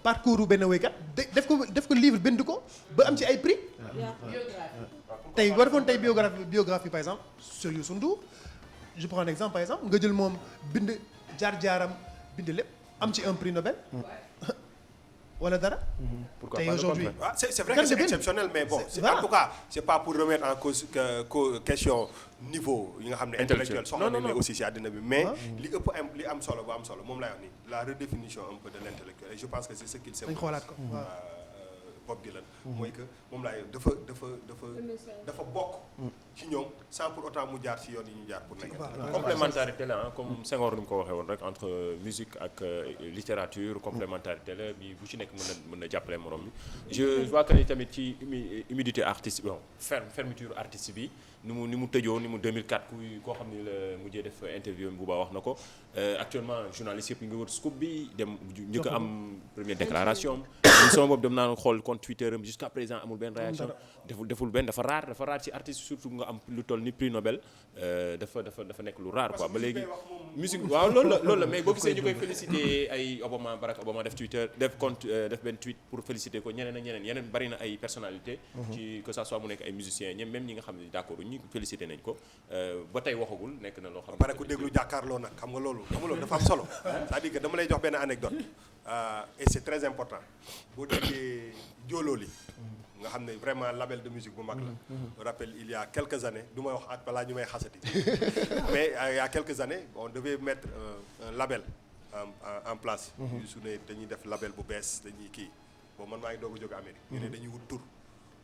parcours benn waykat def ko livre bind ko ba am ci ay prix tey war defoon tey biographie par exemple sur Youssou Ndour je prends un exemple par exemple nga jël moom bind jaar-jaaram bind lépp am ci un prix Nobel wala dara. Pourquoi pas aujourd'hui c'est vrai que c'est exceptionnel mais bon en tout cas c'est pas pour remettre en cause question niveau yi nga xam ne intellectuel soxla nañ mais aussi ci àddina bi mais li am solo bu am solo moom lay wax ni la redéfinition un peu de l'intellectuel et je pense que c'est ce qu'il s'impose xoolaat ko Bob Dylan mooy que moom laay dafa bokk ci ñoom sans pour autant mu jaar ci yoon yi ñu jaar pour nekk complémentarité la comme Senghor ni mu ko waxee woon rek entre musique ak littérature complémentarité la bi bu ci nekk mën na jàppale morom bi je vois que ni tamit ci humidité artiste bon fermeture artiste bi ni mu tëjoo ni mu 2004 koo xam ni la mujjee def interview bu baax wax na ko actuellement journaliste yëpp ñu ngi wër scoop bi dem njëkk a am première déclaration am sama bopp dem naa xool compte Twitter am jusqu'à présent amul benn réaction deful benn dafa raar ci artiste surtout nga am lu toll ni prix Nobel dafa nekk lu rare quoi ba léegi musique waaw loolu la mais boo gisee ñu koy féliciter ay Barack Obama def Twitter def compte def benn tweet pour féliciter ko ñeneen ak yeneen bari na ay personnalité ci que ça soit mu nekk ay musiciens même ñi nga xam ne d'accord ñu féliciter nañ ko ba tey waxagul nekk na loo xam pare ku déglu jàkkaarloo nag xam nga loolu dafa am solo c'est-à-dire que dama lay jox benn anecdote et c'est très important boo déggee Jololi nga xam ne vraiment label de musique bu mag la je rappelle il y a quelques années du may wax ak balaa ñu may xasati mais il y a quelques années on devait mettre un label en place yu su ne dañuy def label bu bees dañuy kii bon man maa ngi doog a jóge Amérique ñu ne dañuy wut tur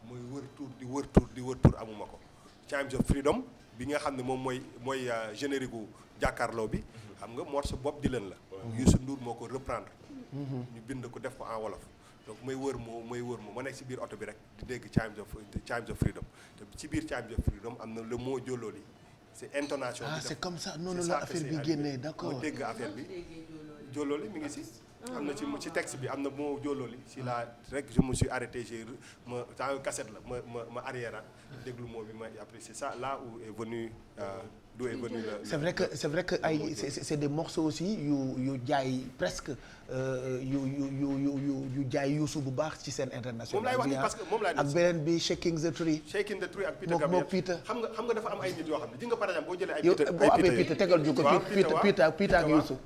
mooy wër tur amuma ko Chimes of Freedom bi nga xam ne moom mooy générique gu jàkkaarloo bi xam nga morceau Bob Dylan la Youssou Ndour moo ko reprendre ñu bind ko def ko en wolof donc may wër moo ma nekk ci biir oto bi rek di dégg Chimes of Freedom te ci biir Chimes of Freedom am na le mot Jololi c'est intonation bi c'est comme ça noonu la affaire bi génnee d'accord moo dégg affaire bi Jololi mi ngi ci am na ci texte bi am na bu ma jóolooli si la rek je me suis arrêté ma temps cassette la ma arrière déglu moo bi ma après c'est ça là où est venu d'où est venu le. c'est vrai que ay c'est des morceaux aussi yu jaay presque yu jaay Youssou bu baax ci scène internationale. moom laay wax ni parce que moom laay ak beneen bi Shaking the Tree. Shaking the Tree ak Peter Gabriel xam nga dafa am ay nit yoo xam ne di nga par exemple boo jëlee ay. Peter boo amee Peter tegal ju ko Peter ak Youssou.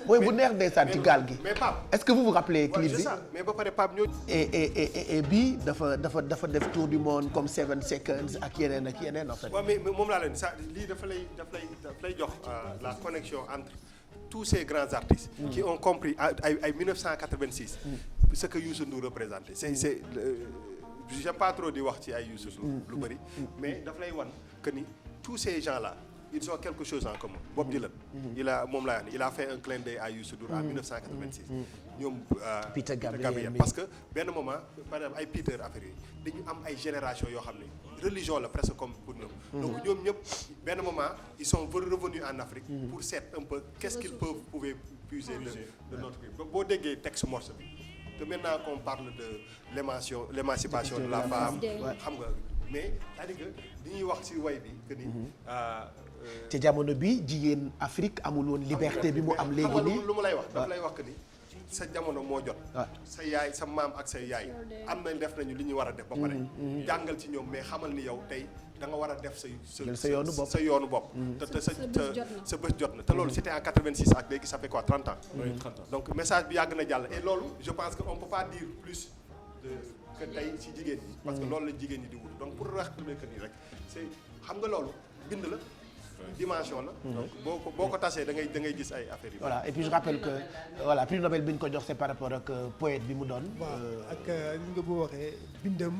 mooy bu neex ndeysaan ci gaal gi. mais Pape est-ce que vous vous rappelez clip bi. mais ba pare Pape ñoo. et bii dafa def tour du monde comme 7 seconds ak yeneen en fait. waaw mais moom laa leen ça lii daf lay jox la connexion entre tous ces grands artistes. qui ont compris ay 1986. ce que Youssou Ndour représentait c'est j'aime pas trop di wax ci ay Youssou Ndour lu bëri. mais daf lay wan que ni tous ces gens là. ils ont quelque chose en commun. Bob Dylan. il a fait un clin d'œil à Youssou Ndour en 1986. ñoom Peter Gabriel parce que benn moment par exemple ay Peter affaire yi dañu am ay génération yoo xam ne religion la presque comme pour ñoom. donc ñoom ñëpp benn moment ils sont revenus en Afrique. pour seet un peu qu'est-ce qu'ils pouvaient puiser de notre pays boo déggee texte morceau bi te maintenant qu'on parle de l'émancipation de la femme xam nga mais c'est-à-dire que dañuy wax ci way bi que ni. ci jamono bi jigéen Afrique amul woon liberté bi mu am léegi nii. lu ma lay wax daf lay wax que ni sa jamono moo jot. sa yaay sa maam ak sa yaay am nañ def nañu li ñu war a def. ba pare jàngal ci ñoom mais xamal ni yow tey da nga war a def sa yoonu bopp. te sa bés jot na te loolu c'était en 86 ak léegi ça fait quoi 30 ans. donc message bi yàgg na jàll et loolu je pense que on peut pas dire plus que tey ci jigéen ñi. parce que loolu la jigéen ñi di wut donc pour wax que ni rek c'est xam nga loolu bind la. dimension la. donc boo ko tasee da ngay gis ay affaires yi. voilà et puis je rappelle que voilà prix Nobel bi ñu ko jox c'est par rapport ak poète bi mu doon. waaw ak ni nga boo waxee bindam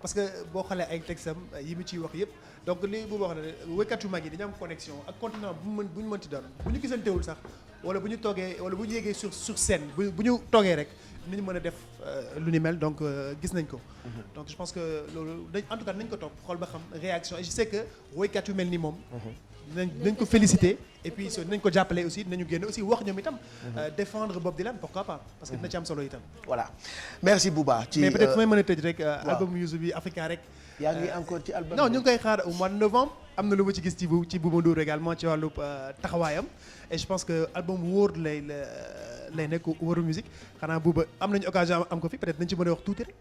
parce que boo xoolee ay texam yi mu ciy wax yëpp donc li bu wax ne wéykat yu mag yi dañu am connexion ak continent bu ñu mënti doon bu ñu gisantewul sax wala bu ñu toogee wala bu ñu yéegee sur scène bu ñu toogee rek nañu mën a def lu ni mel donc gis nañ ko. donc je pense que loolu en tout cas nañ ko topp xool ba xam réaction et je sais que wéykat yu mel ni moom. dinañ ko féliciter et puis dinañ ko jàppale aussi dinañu génn aussi wax ñoom itam. défendre Bob Dylan pourquoi pas parce que dina ci am solo itam. voilà merci Bouba. ci mais peut-être fu may mën a tëj rek. album Youssou bi Africa rek. yaa ngi encore ci album non ñu ngi koy xaar au mois de novembre am na lu ma ci gis ci Bouba Ndour également ci wàllu taxawaayam et je pense que album wóor lay nekk wóoru musique xanaa Bouba am nañu occasion am ko fi peut-être nañ ci mën a wax tuuti rek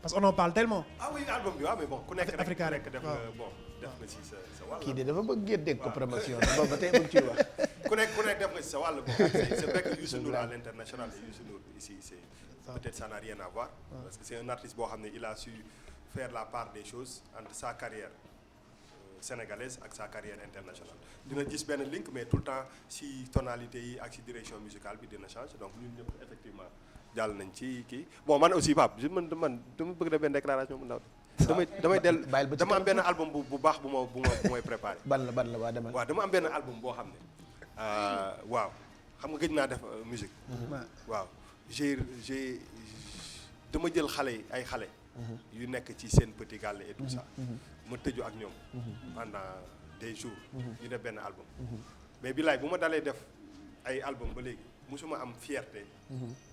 parce qu'on en parle tellement. ah oui album bi waaw mais bon ku nekk Africa rek def nga ci sa wàll. kii de dafa bëgg ngeen dégg ko promotion boobu ba tey bëgg ciy wax. ku nekk def nga ci sa wàll bon c'est vrai que Youssou Ndour à l'international et Youssou Ndour ici c'est peut-être ça n'a rien à voir. parce que c'est un artiste boo xam ne il a su faire la part des choses entre sa carrière sénégalaise ak sa carrière internationale. dina gis benn link mais tout le temps si tonalité yi ak si direction musicale bi dina changer donc ñun ñëpp effectivement jàll nañ ci kii bon man aussi Pape man dama bëgg def benn déclaration bu ndaw. dama am benn album bu baax bu may préparé. ban la waa demal. waaw dama am benn album boo xam ne waaw xam nga gëj naa def musique. waaw j'ai dama jël xale yi ay xale. yu nekk ci seen petit gàlle et tout ça. ma tëju ak ñoom. pendant des jours. ñu def benn album. mais bilaay bu ma dalee def ay album ba léegi musuma am fierté.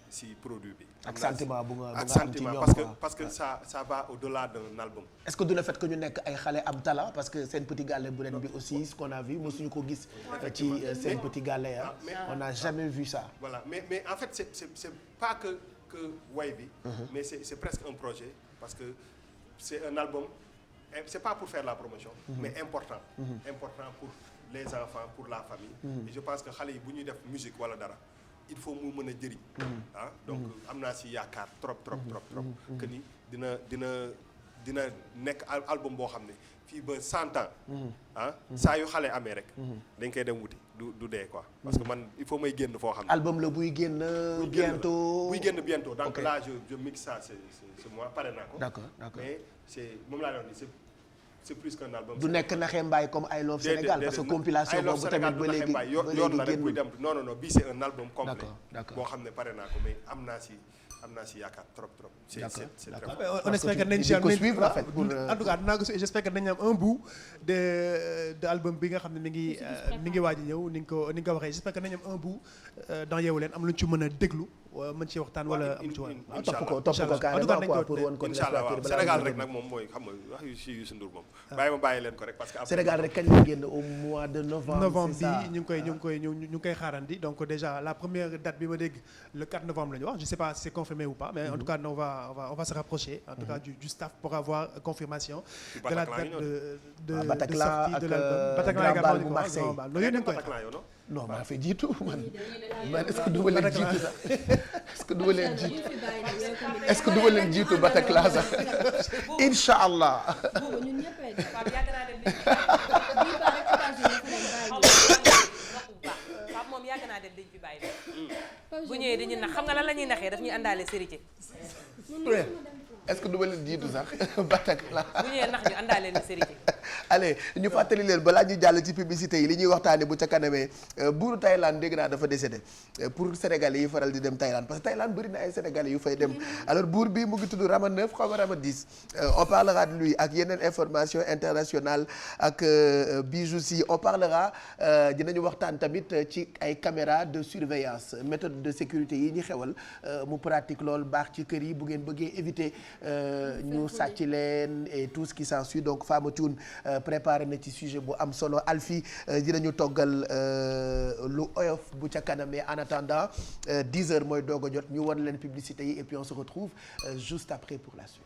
si produit bi. ak sentiment bu nga ak sentiment parce que ça va au-delà d'un album. est-ce que du le fait que ñu nekk ay xale am talent parce que seen petit gàlle bu ren bi aussi ce qu'on a vu mosuñu ko gis. ci seen petit gàlle ya on n'a jamais vu ça. voilà mais en fait c'est pas que way bi. mais c'est presque un projet parce que c'est un album c'est pas pour faire la promotion. mais important. important pour les enfants pour la famille. et je pense que xale yi bu ñuy def musique wala dara. il faut mu mën a jëriñ. donc am naa si yaakaar trop. que ni dina nekk album boo xam ne fii ba 100 ans. saa yu xale amee rek. dañ koy dem wuti du dee quoi. parce que man il faut may génn foo xam ne. album la buy génn bientôt. buy génn bientôt donc là je mixe ça c'est moi pare naa ko. d'accord mais c'est moom laa doon ni c'est plus qu'un album. du nekk naxee mbaay comme I Love Sénégal parce que compilation boobu tamit ba léegi yoon la rek buy dem non bii c'est un album complet. d'accord boo xam ne pare naa ko mais am naa si yaakaar trop. c'est très on espère que nañ ci suivre en fait en tout cas dinaa ko j'espère que nañ am un bout de album bi nga xam ne mi ngi waaj a ñëw ni nga ko waxee j'espère que nañ am un bout dans Yeewu Leen am lu ñu ci mën a déglu mën ci waxtaan wala am ci woon. topp ko carrément quoi pour woon ko waaw Sénégal rek nag moom mooy xam nga wax yu si Youssou Ndour moom. bàyyi ma bàyyi leen ko rek parce que. Sénégal rek kañ la génn au mois de novembre. novembre bi ñu ngi koy xaarandi donc déjà la première date bi ma dégg le 4 novembre la ñu wax je sais pas si c'est confirmé ou pas mais en tout cas on va se rapprocher en tout cas du staff pour avoir confirmation de la date de sortie de l'album. Bataclan également bu Marseille non maa fa jiitu man est-ce que duma leen jiitu sax est-ce que duma leen jiitu est-ce que duma leen jiitu Bataclan sax incha allah. moom yàgg naa dem dañ fi bàyyi bu ñëwee dañuy nax xam nga lan la ñuy naxee daf ñuy àndaale sérité est-ce que du ma leen jiitu sax Bataclan bu ñëwee nax ñu àndaale ni sérité allez ñu fàttali leen balaa ñu jàll ci publicité yi li ñuy waxtaane bu ca kanamee buuru Thaïlande dégg naa dafa décédé pour sénégalais yi faral di dem Thaïlande parce que Thaïlande bëri na ay sénégalais yu fay dem alors buur bi mu ngi tudd Rama 9 xaw ma Rama 10 on parlera de lui ak yeneen information internationale ak Bijou si on parlera dinañu waxtaan tamit ci ay caméra de surveillance méthode de sécurité yi ñu xewal mu pratique loolu baax ci kër yi bu ngeen bëggee éviter ñu sàcc leen et tout ce qui s'ensuit donc Fama Thioune préparé na ci sujet bu am solo Alfie dinañu toggal lu oyof bu ca kanam mais en attendant 10 heures mooy doog a jot ñu won leen publicité yi et puis on se retrouve juste après pour la suite.